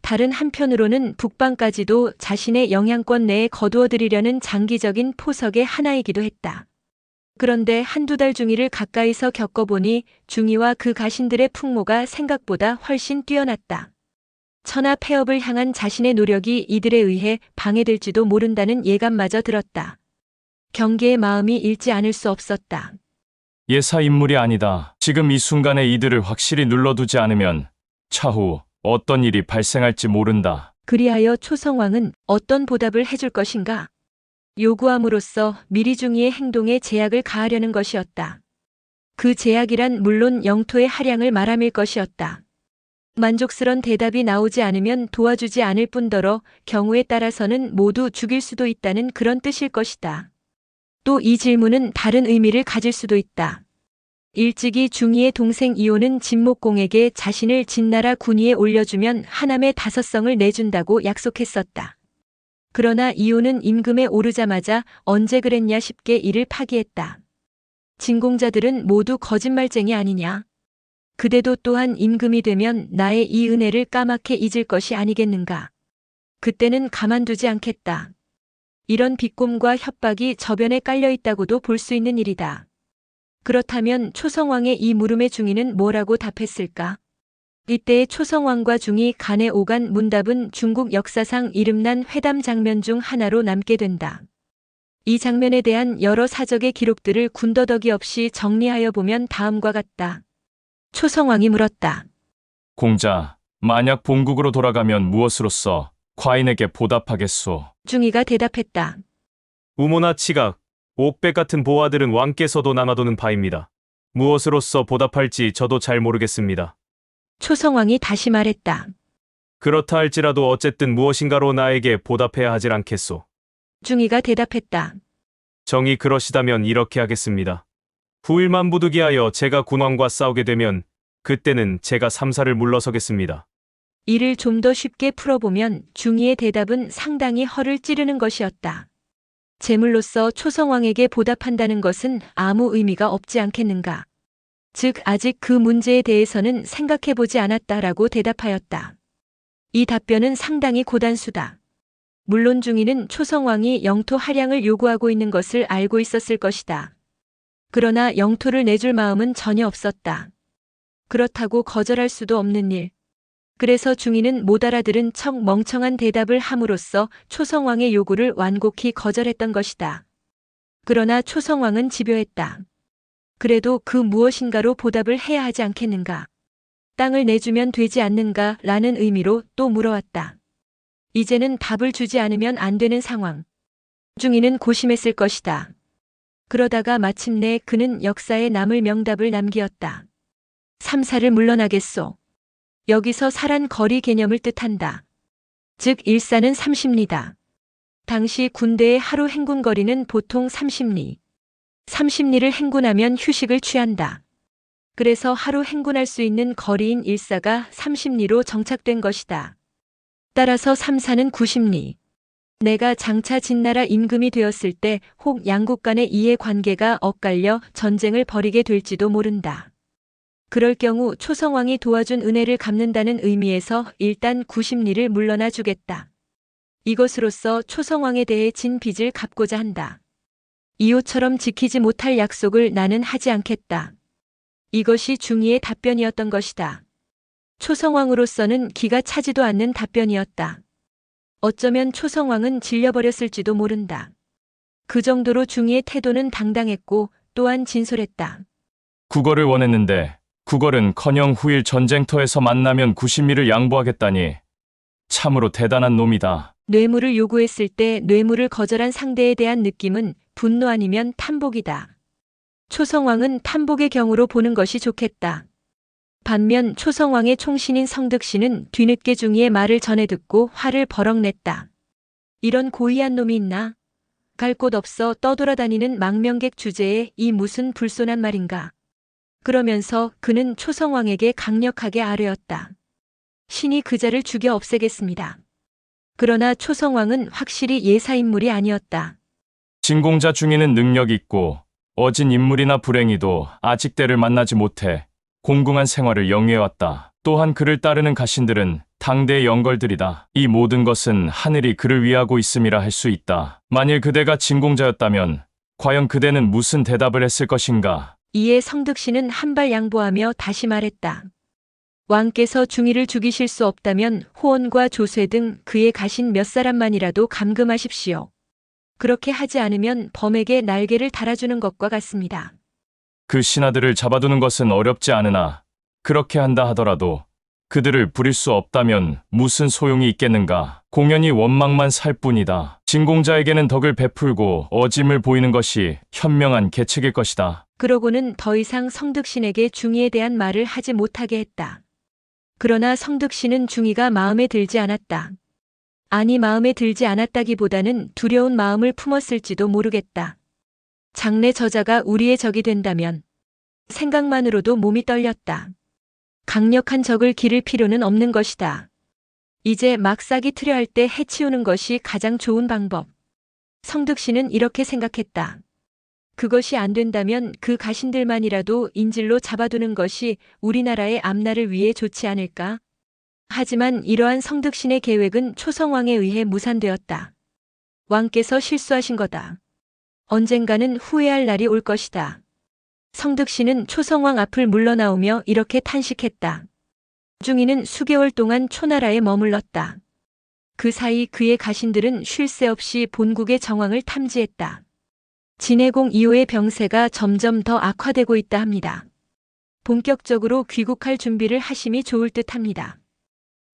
Speaker 1: 다른 한편으로는 북방까지도 자신의 영향권 내에 거두어들이려는 장기적인 포석의 하나이기도 했다. 그런데 한두 달 중이를 가까이서 겪어보니 중이와 그 가신들의 풍모가 생각보다 훨씬 뛰어났다. 천하 폐업을 향한 자신의 노력이 이들에 의해 방해될지도 모른다는 예감마저 들었다. 경계의 마음이 잃지 않을 수 없었다.
Speaker 5: 예사 인물이 아니다. 지금 이 순간에 이들을 확실히 눌러두지 않으면 차후 어떤 일이 발생할지 모른다.
Speaker 1: 그리하여 초성왕은 어떤 보답을 해줄 것인가? 요구함으로써 미리 중이의 행동에 제약을 가하려는 것이었다. 그 제약이란 물론 영토의 하량을 말함일 것이었다. 만족스런 대답이 나오지 않으면 도와주지 않을 뿐더러 경우에 따라서는 모두 죽일 수도 있다는 그런 뜻일 것이다. 또 이 질문은 다른 의미를 가질 수도 있다. 일찍이 중이의 동생 이호는 진목공에게 자신을 진나라 군위에 올려주면 하남의 5성을 내준다고 약속했었다. 그러나 이호는 임금에 오르자마자 언제 그랬냐 싶게 이를 파기했다. 진공자들은 모두 거짓말쟁이 아니냐. 그대도 또한 임금이 되면 나의 이 은혜를 까맣게 잊을 것이 아니겠는가. 그때는 가만두지 않겠다. 이런 비꼼과 협박이 저변에 깔려 있다고도 볼 수 있는 일이다. 그렇다면 초성왕의 이 물음에 중이는 뭐라고 답했을까? 이때의 초성왕과 중이 간에 오간 문답은 중국 역사상 이름난 회담 장면 중 하나로 남게 된다. 이 장면에 대한 여러 사적의 기록들을 군더더기 없이 정리하여 보면 다음과 같다. 초성왕이 물었다.
Speaker 5: 공자, 만약 본국으로 돌아가면 무엇으로써 과인에게 보답하겠소?
Speaker 1: 중이가 대답했다.
Speaker 2: 우모나 치각, 옥백 같은 보아들은 왕께서도 남아도는 바입니다. 무엇으로써 보답할지 저도 잘 모르겠습니다.
Speaker 1: 초성왕이 다시 말했다.
Speaker 2: 그렇다 할지라도 어쨌든 무엇인가로 나에게 보답해야 하질 않겠소.
Speaker 1: 중이가 대답했다.
Speaker 2: 정이 그러시다면 이렇게 하겠습니다. 후일만부득이하여 제가 군왕과 싸우게 되면 그때는 제가 삼사를 물러서겠습니다.
Speaker 1: 이를 좀 더 쉽게 풀어보면 중이의 대답은 상당히 허를 찌르는 것이었다. 제물로서 초성왕에게 보답한다는 것은 아무 의미가 없지 않겠는가. 즉 아직 그 문제에 대해서는 생각해보지 않았다라고 대답하였다. 이 답변은 상당히 고단수다. 물론 중이는 초성왕이 영토 할양을 요구하고 있는 것을 알고 있었을 것이다. 그러나 영토를 내줄 마음은 전혀 없었다. 그렇다고 거절할 수도 없는 일. 그래서 중이는 못 알아들은 척 멍청한 대답을 함으로써 초성왕의 요구를 완곡히 거절했던 것이다. 그러나 초성왕은 집요했다. 그래도 그 무엇인가로 보답을 해야 하지 않겠는가. 땅을 내주면 되지 않는가 라는 의미로 또 물어왔다. 이제는 답을 주지 않으면 안 되는 상황. 중이는 고심했을 것이다. 그러다가 마침내 그는 역사에 남을 명답을 남기었다. 삼사를 물러나겠소. 여기서 사란 거리 개념을 뜻한다. 즉 일사는 30리다. 당시 군대의 하루 행군 거리는 보통 30리. 30리를 행군하면 휴식을 취한다. 그래서 하루 행군할 수 있는 거리인 일사가 30리로 정착된 것이다. 따라서 삼사는 90리. 내가 장차 진나라 임금이 되었을 때 혹 양국 간의 이해관계가 엇갈려 전쟁을 벌이게 될지도 모른다. 그럴 경우 초성왕이 도와준 은혜를 갚는다는 의미에서 일단 90리를 물러나 주겠다. 이것으로써 초성왕에 대해 진 빚을 갚고자 한다. 이호처럼 지키지 못할 약속을 나는 하지 않겠다. 이것이 중이의 답변이었던 것이다. 초성왕으로서는 기가 차지도 않는 답변이었다. 어쩌면 초성왕은 질려버렸을지도 모른다. 그 정도로 중이의 태도는 당당했고 또한 진솔했다.
Speaker 5: 국어를 원했는데 국어는커녕 후일 전쟁터에서 만나면 90리를 양보하겠다니 참으로 대단한 놈이다.
Speaker 1: 뇌물을 요구했을 때 뇌물을 거절한 상대에 대한 느낌은 분노 아니면 탐복이다. 초성왕은 탐복의 경우로 보는 것이 좋겠다. 반면 초성왕의 총신인 성득씨는 뒤늦게 중이의 말을 전해 듣고 화를 버럭 냈다. 이런 고의한 놈이 있나? 갈 곳 없어 떠돌아다니는 망명객 주제에 이 무슨 불손한 말인가? 그러면서 그는 초성왕에게 강력하게 아뢰었다. 신이 그자를 죽여 없애겠습니다. 그러나 초성왕은 확실히 예사인물이 아니었다.
Speaker 5: 진공자 중에는 능력 있고 어진 인물이나 불행이도 아직 때를 만나지 못해 공공한 생활을 영위해왔다. 또한 그를 따르는 가신들은 당대의 영걸들이다. 이 모든 것은 하늘이 그를 위하고 있음이라 할 수 있다. 만일 그대가 진공자였다면 과연 그대는 무슨 대답을 했을 것인가?
Speaker 1: 이에 성득씨는 한발 양보하며 다시 말했다. 왕께서 중이를 죽이실 수 없다면 호원과 조쇠 등 그의 가신 몇 사람만이라도 감금하십시오. 그렇게 하지 않으면 범에게 날개를 달아주는 것과 같습니다.
Speaker 5: 그 신하들을 잡아두는 것은 어렵지 않으나 그렇게 한다 하더라도 그들을 부릴 수 없다면 무슨 소용이 있겠는가? 공연히 원망만 살 뿐이다. 진공자에게는 덕을 베풀고 어짐을 보이는 것이 현명한 계책일 것이다.
Speaker 1: 그러고는 더 이상 성득신에게 중이에 대한 말을 하지 못하게 했다. 그러나 성득신은 중이가 마음에 들지 않았다. 아니 마음에 들지 않았다기보다는 두려운 마음을 품었을지도 모르겠다. 장래 저자가 우리의 적이 된다면 생각만으로도 몸이 떨렸다. 강력한 적을 기를 필요는 없는 것이다. 이제 막 싹이 트려 할 때 해치우는 것이 가장 좋은 방법. 성득 씨는 이렇게 생각했다. 그것이 안 된다면 그 가신들만이라도 인질로 잡아두는 것이 우리나라의 앞날을 위해 좋지 않을까? 하지만 이러한 성득신의 계획은 초성왕에 의해 무산되었다. 왕께서 실수하신 거다. 언젠가는 후회할 날이 올 것이다. 성득신은 초성왕 앞을 물러나오며 이렇게 탄식했다. 중이는 수개월 동안 초나라에 머물렀다. 그 사이 그의 가신들은 쉴 새 없이 본국의 정황을 탐지했다. 진해공 이후의 병세가 점점 더 악화되고 있다 합니다. 본격적으로 귀국할 준비를 하심이 좋을 듯 합니다.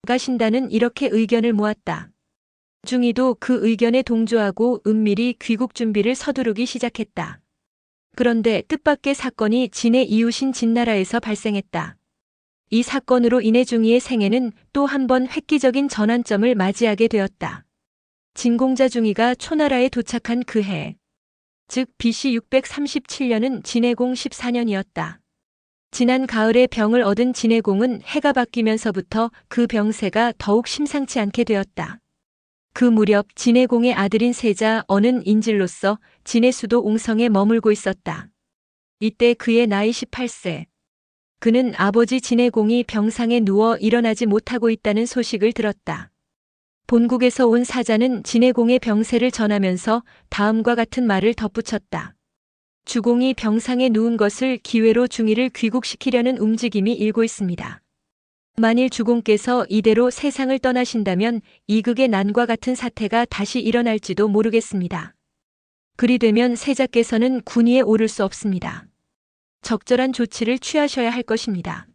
Speaker 1: 가신단은 이렇게 의견을 모았다. 중이도 그 의견에 동조하고 은밀히 귀국 준비를 서두르기 시작했다. 그런데 뜻밖의 사건이 진해 이웃인 진나라에서 발생했다. 이 사건으로 인해 중이의 생애는 또 한 번 획기적인 전환점을 맞이하게 되었다. 진공자 중이가 초나라에 도착한 그 해, 즉 BC 637년은 진해공 14년이었다. 지난 가을에 병을 얻은 진해공은 해가 바뀌면서부터 그 병세가 더욱 심상치 않게 되었다. 그 무렵 진해공의 아들인 세자 언은 인질로서 진해수도 옹성에 머물고 있었다. 이때 그의 나이 18세. 그는 아버지 진해공이 병상에 누워 일어나지 못하고 있다는 소식을 들었다. 본국에서 온 사자는 진해공의 병세를 전하면서 다음과 같은 말을 덧붙였다. 주공이 병상에 누운 것을 기회로 중이를 귀국시키려는 움직임이 일고 있습니다. 만일 주공께서 이대로 세상을 떠나신다면 이극의 난과 같은 사태가 다시 일어날지도 모르겠습니다. 그리 되면 세자께서는 군위에 오를 수 없습니다. 적절한 조치를 취하셔야 할 것입니다.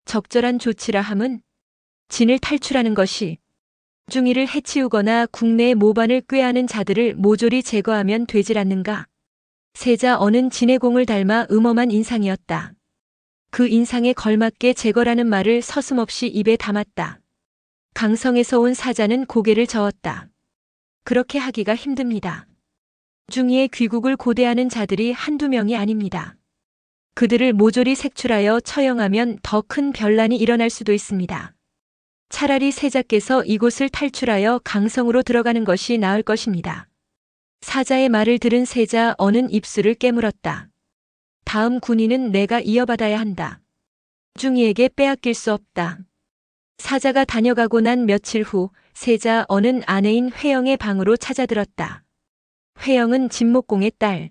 Speaker 1: 적절한 조치라 함은 진을 탈출하는 것이, 중이를 해치우거나 국내의 모반을 꾀하는 자들을 모조리 제거하면 되질 않는가? 세자 언은 진해공을 닮아 음험한 인상이었다. 그 인상에 걸맞게 제거라는 말을 서슴없이 입에 담았다. 강성에서 온 사자는 고개를 저었다. 그렇게 하기가 힘듭니다. 중이의 귀국을 고대하는 자들이 한두 명이 아닙니다. 그들을 모조리 색출하여 처형하면 더 큰 변란이 일어날 수도 있습니다. 차라리 세자께서 이곳을 탈출하여 강성으로 들어가는 것이 나을 것입니다. 사자의 말을 들은 세자 언은 입술을 깨물었다. 다음 군인은 내가 이어받아야 한다. 중이에게 빼앗길 수 없다. 사자가 다녀가고 난 며칠 후 세자 언은 아내인 회영의 방으로 찾아들었다. 회영은 진목공의 딸.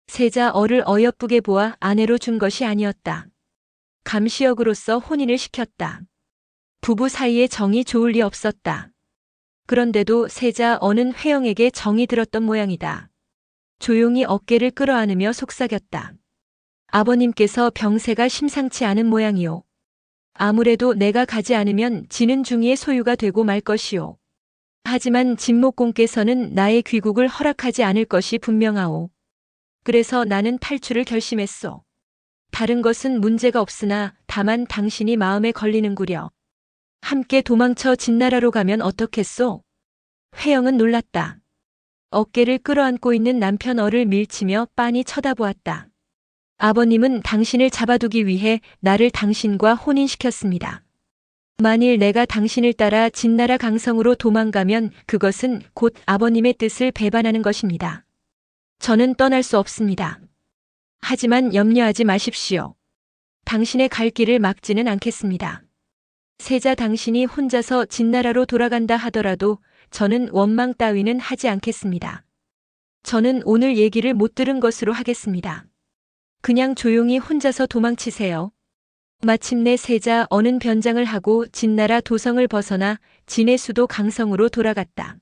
Speaker 1: 세자 어를 어여쁘게 보아 아내로 준 것이 아니었다. 감시역으로서 혼인을 시켰다. 부부 사이에 정이 좋을 리 없었다. 그런데도 세자 언은 회영에게 정이 들었던 모양이다. 조용히 어깨를 끌어안으며 속삭였다. 아버님께서 병세가 심상치 않은 모양이오. 아무래도 내가 가지 않으면 지는 중이의 소유가 되고 말 것이오. 하지만 진목공께서는 나의 귀국을 허락하지 않을 것이 분명하오. 그래서 나는 탈출을 결심했소. 다른 것은 문제가 없으나 다만 당신이 마음에 걸리는구려. 함께 도망쳐 진나라로 가면 어떻겠소? 회영은 놀랐다. 어깨를 끌어안고 있는 남편 어를 밀치며 빤히 쳐다보았다. 아버님은 당신을 잡아두기 위해 나를 당신과 혼인시켰습니다. 만일 내가 당신을 따라 진나라 강성으로 도망가면 그것은 곧 아버님의 뜻을 배반하는 것입니다. 저는 떠날 수 없습니다. 하지만 염려하지 마십시오. 당신의 갈 길을 막지는 않겠습니다. 세자 당신이 혼자서 진나라로 돌아간다 하더라도 저는 원망 따위는 하지 않겠습니다. 저는 오늘 얘기를 못 들은 것으로 하겠습니다. 그냥 조용히 혼자서 도망치세요. 마침내 세자 언은 변장을 하고 진나라 도성을 벗어나 진해수도 강성으로 돌아갔다.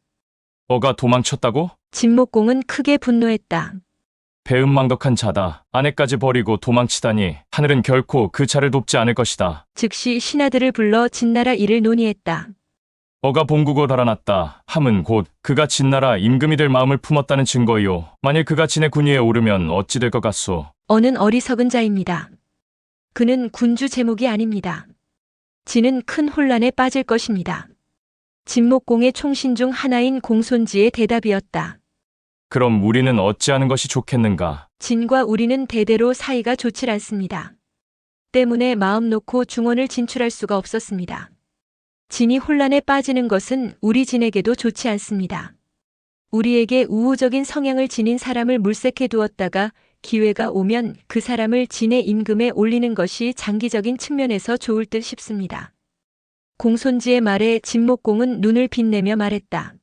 Speaker 5: 어가 도망쳤다고?
Speaker 1: 진목공은 크게 분노했다.
Speaker 5: 배은망덕한 자다. 아내까지 버리고 도망치다니 하늘은 결코 그 자를 돕지 않을 것이다.
Speaker 1: 즉시 신하들을 불러 진나라 일을 논의했다.
Speaker 5: 어가 본국을 달아났다 함은 곧 그가 진나라 임금이 될 마음을 품었다는 증거이오. 만일 그가 진의 군위에 오르면 어찌 될 것 같소?
Speaker 1: 어는 어리석은 자입니다. 그는 군주 제목이 아닙니다. 진은 큰 혼란에 빠질 것입니다. 진목공의 총신 중 하나인 공손지의 대답이었다.
Speaker 5: 그럼 우리는 어찌하는 것이 좋겠는가?
Speaker 1: 진과 우리는 대대로 사이가 좋질 않습니다. 때문에 마음 놓고 중원을 진출할 수가 없었습니다. 진이 혼란에 빠지는 것은 우리 진에게도 좋지 않습니다. 우리에게 우호적인 성향을 지닌 사람을 물색해 두었다가 기회가 오면 그 사람을 진의 임금에 올리는 것이 장기적인 측면에서 좋을 듯 싶습니다. 공손지의 말에 진목공은 눈을 빛내며 말했다.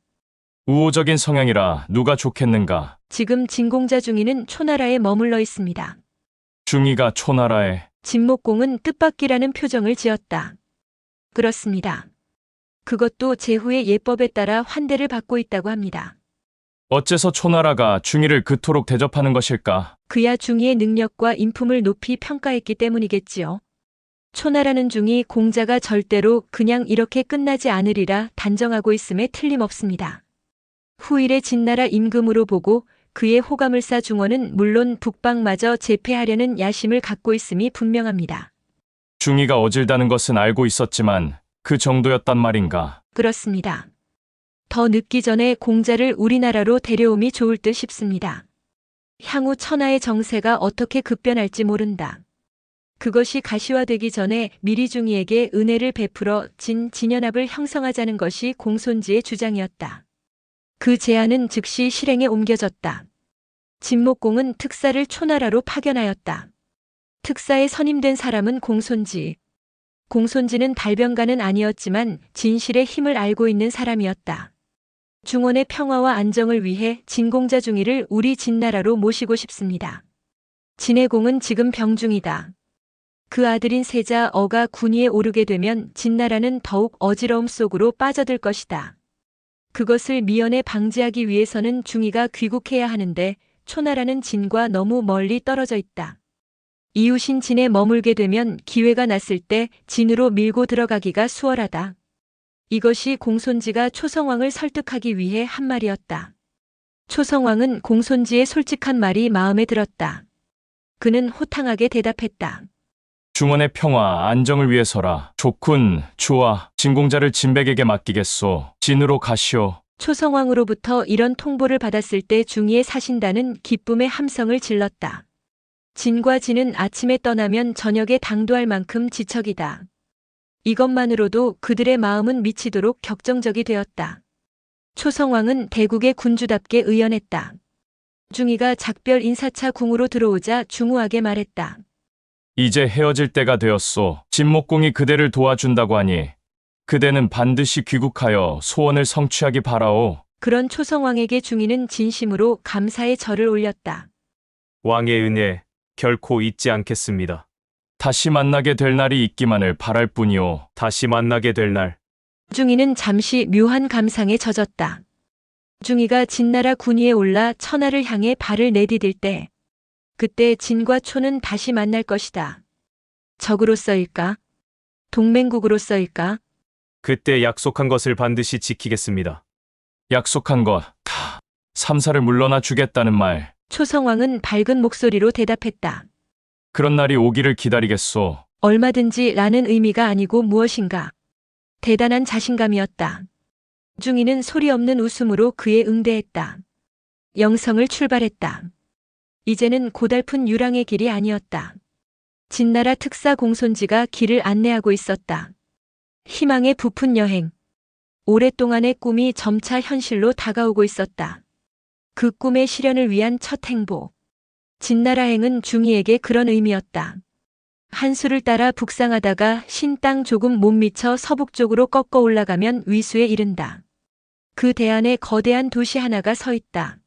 Speaker 5: 우호적인 성향이라 누가 좋겠는가?
Speaker 1: 지금 진공자 중이는 초나라에 머물러 있습니다.
Speaker 5: 중이가 초나라에.
Speaker 1: 진목공은 뜻밖이라는 표정을 지었다. 그렇습니다. 그것도 제후의 예법에 따라 환대를 받고 있다고 합니다.
Speaker 5: 어째서 초나라가 중이를 그토록 대접하는 것일까?
Speaker 1: 그야 중이의 능력과 인품을 높이 평가했기 때문이겠지요. 초나라는 중이 공자가 절대로 그냥 이렇게 끝나지 않으리라 단정하고 있음에 틀림없습니다. 후일의 진나라 임금으로 보고 그의 호감을사 중원은 물론 북방마저 제패하려는 야심을 갖고 있음이 분명합니다.
Speaker 5: 중이가 어질다는 것은 알고 있었지만 그 정도였단 말인가?
Speaker 1: 그렇습니다. 더 늦기 전에 공자를 우리나라로 데려옴이 좋을 듯 싶습니다. 향후 천하의 정세가 어떻게 급변할지 모른다. 그것이 가시화되기 전에 미리 중이에게 은혜를 베풀어 진연합을 형성하자는 것이 공손지의 주장이었다. 그 제안은 즉시 실행에 옮겨졌다. 진목공은 특사를 초나라로 파견하였다. 특사에 선임된 사람은 공손지. 공손지는 달변가는 아니었지만 진실의 힘을 알고 있는 사람이었다. 중원의 평화와 안정을 위해 진공자 중이를 우리 진나라로 모시고 싶습니다. 진의 공은 지금 병중이다. 그 아들인 세자 어가 군위에 오르게 되면 진나라는 더욱 어지러움 속으로 빠져들 것이다. 그것을 미연에 방지하기 위해서는 중이가 귀국해야 하는데 초나라는 진과 너무 멀리 떨어져 있다. 이웃인 진에 머물게 되면 기회가 났을 때 진으로 밀고 들어가기가 수월하다. 이것이 공손지가 초성왕을 설득하기 위해 한 말이었다. 초성왕은 공손지의 솔직한 말이 마음에 들었다. 그는 호탕하게 대답했다.
Speaker 5: 중원의 평화, 안정을 위해서라. 좋군, 좋아. 진공자를 진백에게 맡기겠소. 진으로 가시오.
Speaker 1: 초성왕으로부터 이런 통보를 받았을 때 중이의 사신단은 기쁨의 함성을 질렀다. 진과 진은 아침에 떠나면 저녁에 당도할 만큼 지척이다. 이것만으로도 그들의 마음은 미치도록 격정적이 되었다. 초성왕은 대국의 군주답게 의연했다. 중이가 작별 인사차 궁으로 들어오자 중후하게 말했다.
Speaker 5: 이제 헤어질 때가 되었소. 진목공이 그대를 도와준다고 하니 그대는 반드시 귀국하여 소원을 성취하기 바라오.
Speaker 1: 그런 초성왕에게 중이는 진심으로 감사의 절을 올렸다.
Speaker 2: 왕의 은혜 결코 잊지 않겠습니다.
Speaker 5: 다시 만나게 될 날이 있기만을 바랄 뿐이오.
Speaker 2: 다시 만나게 될 날.
Speaker 1: 중이는 잠시 묘한 감상에 젖었다. 중이가 진나라 군위에 올라 천하를 향해 발을 내디딜 때 그때 진과 초는 다시 만날 것이다. 적으로서일까? 동맹국으로서일까?
Speaker 2: 그때 약속한 것을 반드시 지키겠습니다.
Speaker 5: 약속한 것. 삼사를 물러나 주겠다는 말.
Speaker 1: 초성왕은 밝은 목소리로 대답했다.
Speaker 5: 그런 날이 오기를 기다리겠소.
Speaker 1: 얼마든지 라는 의미가 아니고 무엇인가. 대단한 자신감이었다. 중이는 소리 없는 웃음으로 그에 응대했다. 영성을 출발했다. 이제는 고달픈 유랑의 길이 아니었다. 진나라 특사 공손지가 길을 안내하고 있었다. 희망의 부푼 여행. 오랫동안의 꿈이 점차 현실로 다가오고 있었다. 그 꿈의 실현을 위한 첫 행보. 진나라행은 중이에게 그런 의미였다. 한수를 따라 북상하다가 신땅 조금 못 미쳐 서북 쪽으로 꺾어 올라가면 위수에 이른다. 그 대안에 거대한 도시 하나가 서 있다.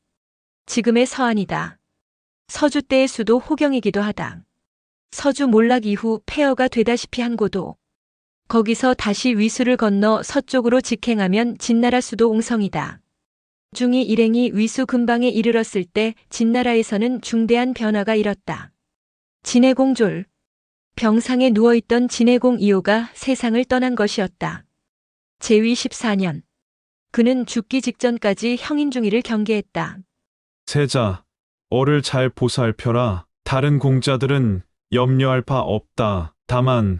Speaker 1: 지금의 서안이다. 서주 때의 수도 호경이기도 하다. 서주 몰락 이후 폐허가 되다시피 한 고도. 거기서 다시 위수를 건너 서쪽으로 직행하면 진나라 수도 옹성이다. 중이 일행이 위수 근방에 이르렀을 때 진나라에서는 중대한 변화가 일었다. 진해공졸. 병상에 누워있던 진해공 이호가 세상을 떠난 것이었다. 제위 14년. 그는 죽기 직전까지 형인 중이를 경계했다.
Speaker 7: 세자, 어를 잘 보살펴라. 다른 공자들은 염려할 바 없다. 다만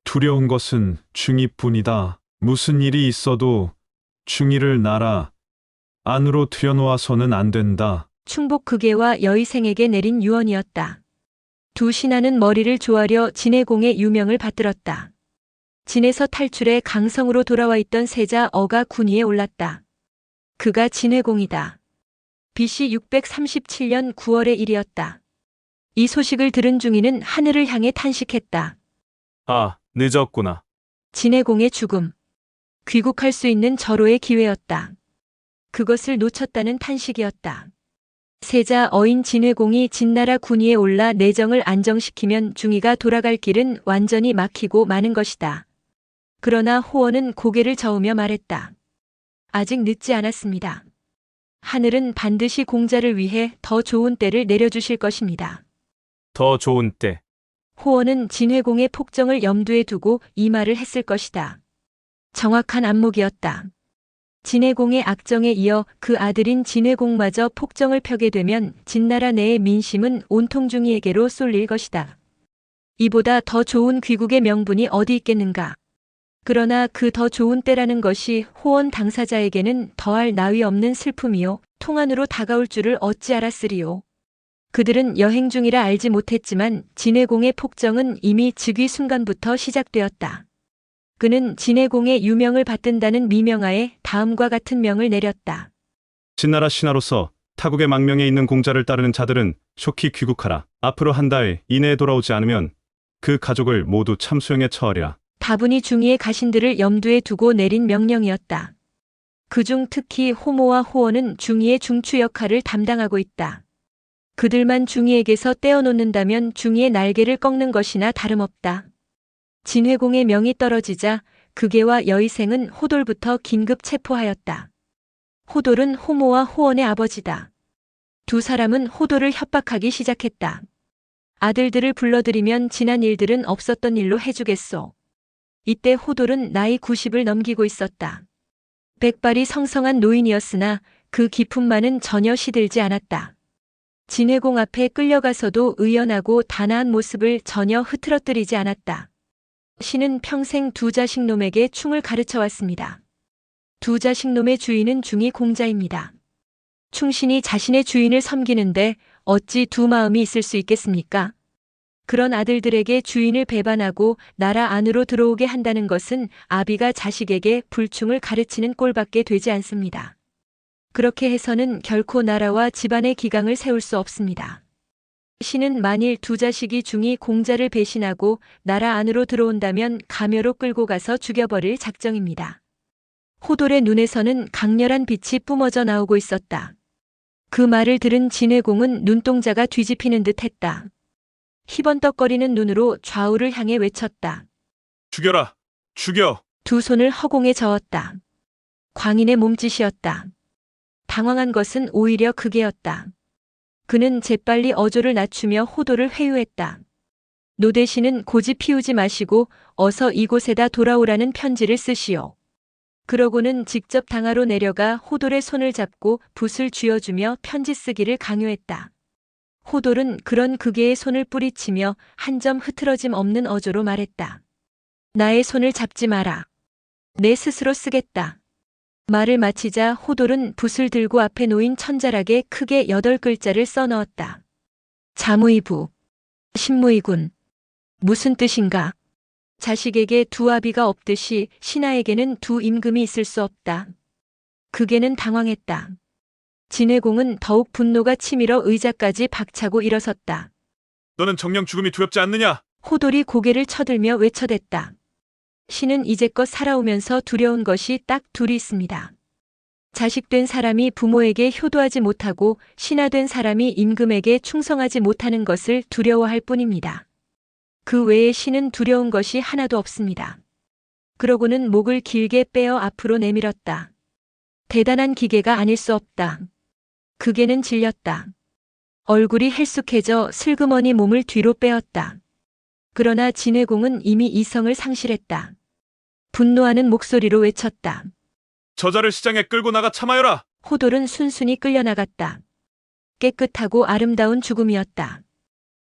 Speaker 7: 두려운 것은 중이뿐이다. 무슨 일이 있어도 중이를 나라 안으로 들여놓아서는 안 된다.
Speaker 1: 충복극예와 여의생에게 내린 유언이었다. 두 신하는 머리를 조아려 진해공의 유명을 받들었다. 진에서 탈출해 강성으로 돌아와 있던 세자 어가 군위에 올랐다. 그가 진해공이다. BC 637년 9월의 일이었다. 이 소식을 들은 중이는 하늘을 향해 탄식했다.
Speaker 2: 아, 늦었구나.
Speaker 1: 진해공의 죽음. 귀국할 수 있는 절호의 기회였다. 그것을 놓쳤다는 탄식이었다. 세자 어인 진해공이 진나라 군위에 올라 내정을 안정시키면 중위가 돌아갈 길은 완전히 막히고 마는 것이다. 그러나 호원은 고개를 저으며 말했다. 아직 늦지 않았습니다. 하늘은 반드시 공자를 위해 더 좋은 때를 내려주실 것입니다.
Speaker 2: 더 좋은 때.
Speaker 1: 호원은 진해공의 폭정을 염두에 두고 이 말을 했을 것이다. 정확한 안목이었다. 진해공의 악정에 이어 그 아들인 진해공마저 폭정을 펴게 되면 진나라 내의 민심은 온통 중이에게로 쏠릴 것이다. 이보다 더 좋은 귀국의 명분이 어디 있겠는가. 그러나 그 더 좋은 때라는 것이 호원 당사자에게는 더할 나위 없는 슬픔이요 통안으로 다가올 줄을 어찌 알았으리요. 그들은 여행 중이라 알지 못했지만 진해공의 폭정은 이미 즉위 순간부터 시작되었다. 그는 진해공의 유명을 받든다는 미명하에 다음과 같은 명을 내렸다.
Speaker 7: 진나라 신하로서 타국의 망명에 있는 공자를 따르는 자들은 속히 귀국하라. 앞으로 한 달 이내에 돌아오지 않으면 그 가족을 모두 참수형에 처하리라.
Speaker 1: 다분히 중위의 가신들을 염두에 두고 내린 명령이었다. 그중 특히 호모와 호원은 중위의 중추 역할을 담당하고 있다. 그들만 중위에게서 떼어놓는다면 중위의 날개를 꺾는 것이나 다름없다. 진해공의 명이 떨어지자 극예와 여의생은 호돌부터 긴급 체포하였다. 호돌은 호모와 호원의 아버지다. 두 사람은 호돌을 협박하기 시작했다. 아들들을 불러들이면 지난 일들은 없었던 일로 해주겠소. 이때 호돌은 나이 90을 넘기고 있었다. 백발이 성성한 노인이었으나 그 기품만은 전혀 시들지 않았다. 진해공 앞에 끌려가서도 의연하고 단아한 모습을 전혀 흐트러뜨리지 않았다. 신은 평생 두 자식 놈에게 충을 가르쳐 왔습니다. 두 자식 놈의 주인은 중위 공자입니다. 충신이 자신의 주인을 섬기는데 어찌 두 마음이 있을 수 있겠습니까? 그런 아들들에게 주인을 배반하고 나라 안으로 들어오게 한다는 것은 아비가 자식에게 불충을 가르치는 꼴밖에 되지 않습니다. 그렇게 해서는 결코 나라와 집안의 기강을 세울 수 없습니다. 신은 만일 두 자식이 중위 공자를 배신하고 나라 안으로 들어온다면 가묘로 끌고 가서 죽여버릴 작정입니다. 호돌의 눈에서는 강렬한 빛이 뿜어져 나오고 있었다. 그 말을 들은 진해공은 눈동자가 뒤집히는 듯 했다. 희번떡거리는 눈으로 좌우를 향해 외쳤다.
Speaker 7: 죽여라! 죽여!
Speaker 1: 두 손을 허공에 저었다. 광인의 몸짓이었다. 당황한 것은 오히려 극예였다. 그는 재빨리 어조를 낮추며 호도를 회유했다. 노대신은 고집 피우지 마시고 어서 이곳에다 돌아오라는 편지를 쓰시오. 그러고는 직접 당하로 내려가 호돌의 손을 잡고 붓을 쥐어주며 편지 쓰기를 강요했다. 호돌은 그런 극예의 손을 뿌리치며 한 점 흐트러짐 없는 어조로 말했다. 나의 손을 잡지 마라. 내 스스로 쓰겠다. 말을 마치자 호돌은 붓을 들고 앞에 놓인 천자락에 크게 8글자를 써넣었다. 자무이부, 신무이군. 무슨 뜻인가? 자식에게 두 아비가 없듯이 신하에게는 두 임금이 있을 수 없다. 극예는 당황했다. 진해공은 더욱 분노가 치밀어 의자까지 박차고 일어섰다.
Speaker 7: 너는 정령 죽음이 두렵지 않느냐?
Speaker 1: 호돌이 고개를 쳐들며 외쳐댔다. 신은 이제껏 살아오면서 두려운 것이 딱 둘이 있습니다. 자식된 사람이 부모에게 효도하지 못하고 신하된 사람이 임금에게 충성하지 못하는 것을 두려워할 뿐입니다. 그 외에 신은 두려운 것이 하나도 없습니다. 그러고는 목을 길게 빼어 앞으로 내밀었다. 대단한 기계가 아닐 수 없다. 극예는 질렸다. 얼굴이 헬쑥해져 슬그머니 몸을 뒤로 빼었다. 그러나 진해공은 이미 이성을 상실했다. 분노하는 목소리로 외쳤다.
Speaker 7: 저자를 시장에 끌고 나가 참하여라!
Speaker 1: 호돌은 순순히 끌려나갔다. 깨끗하고 아름다운 죽음이었다.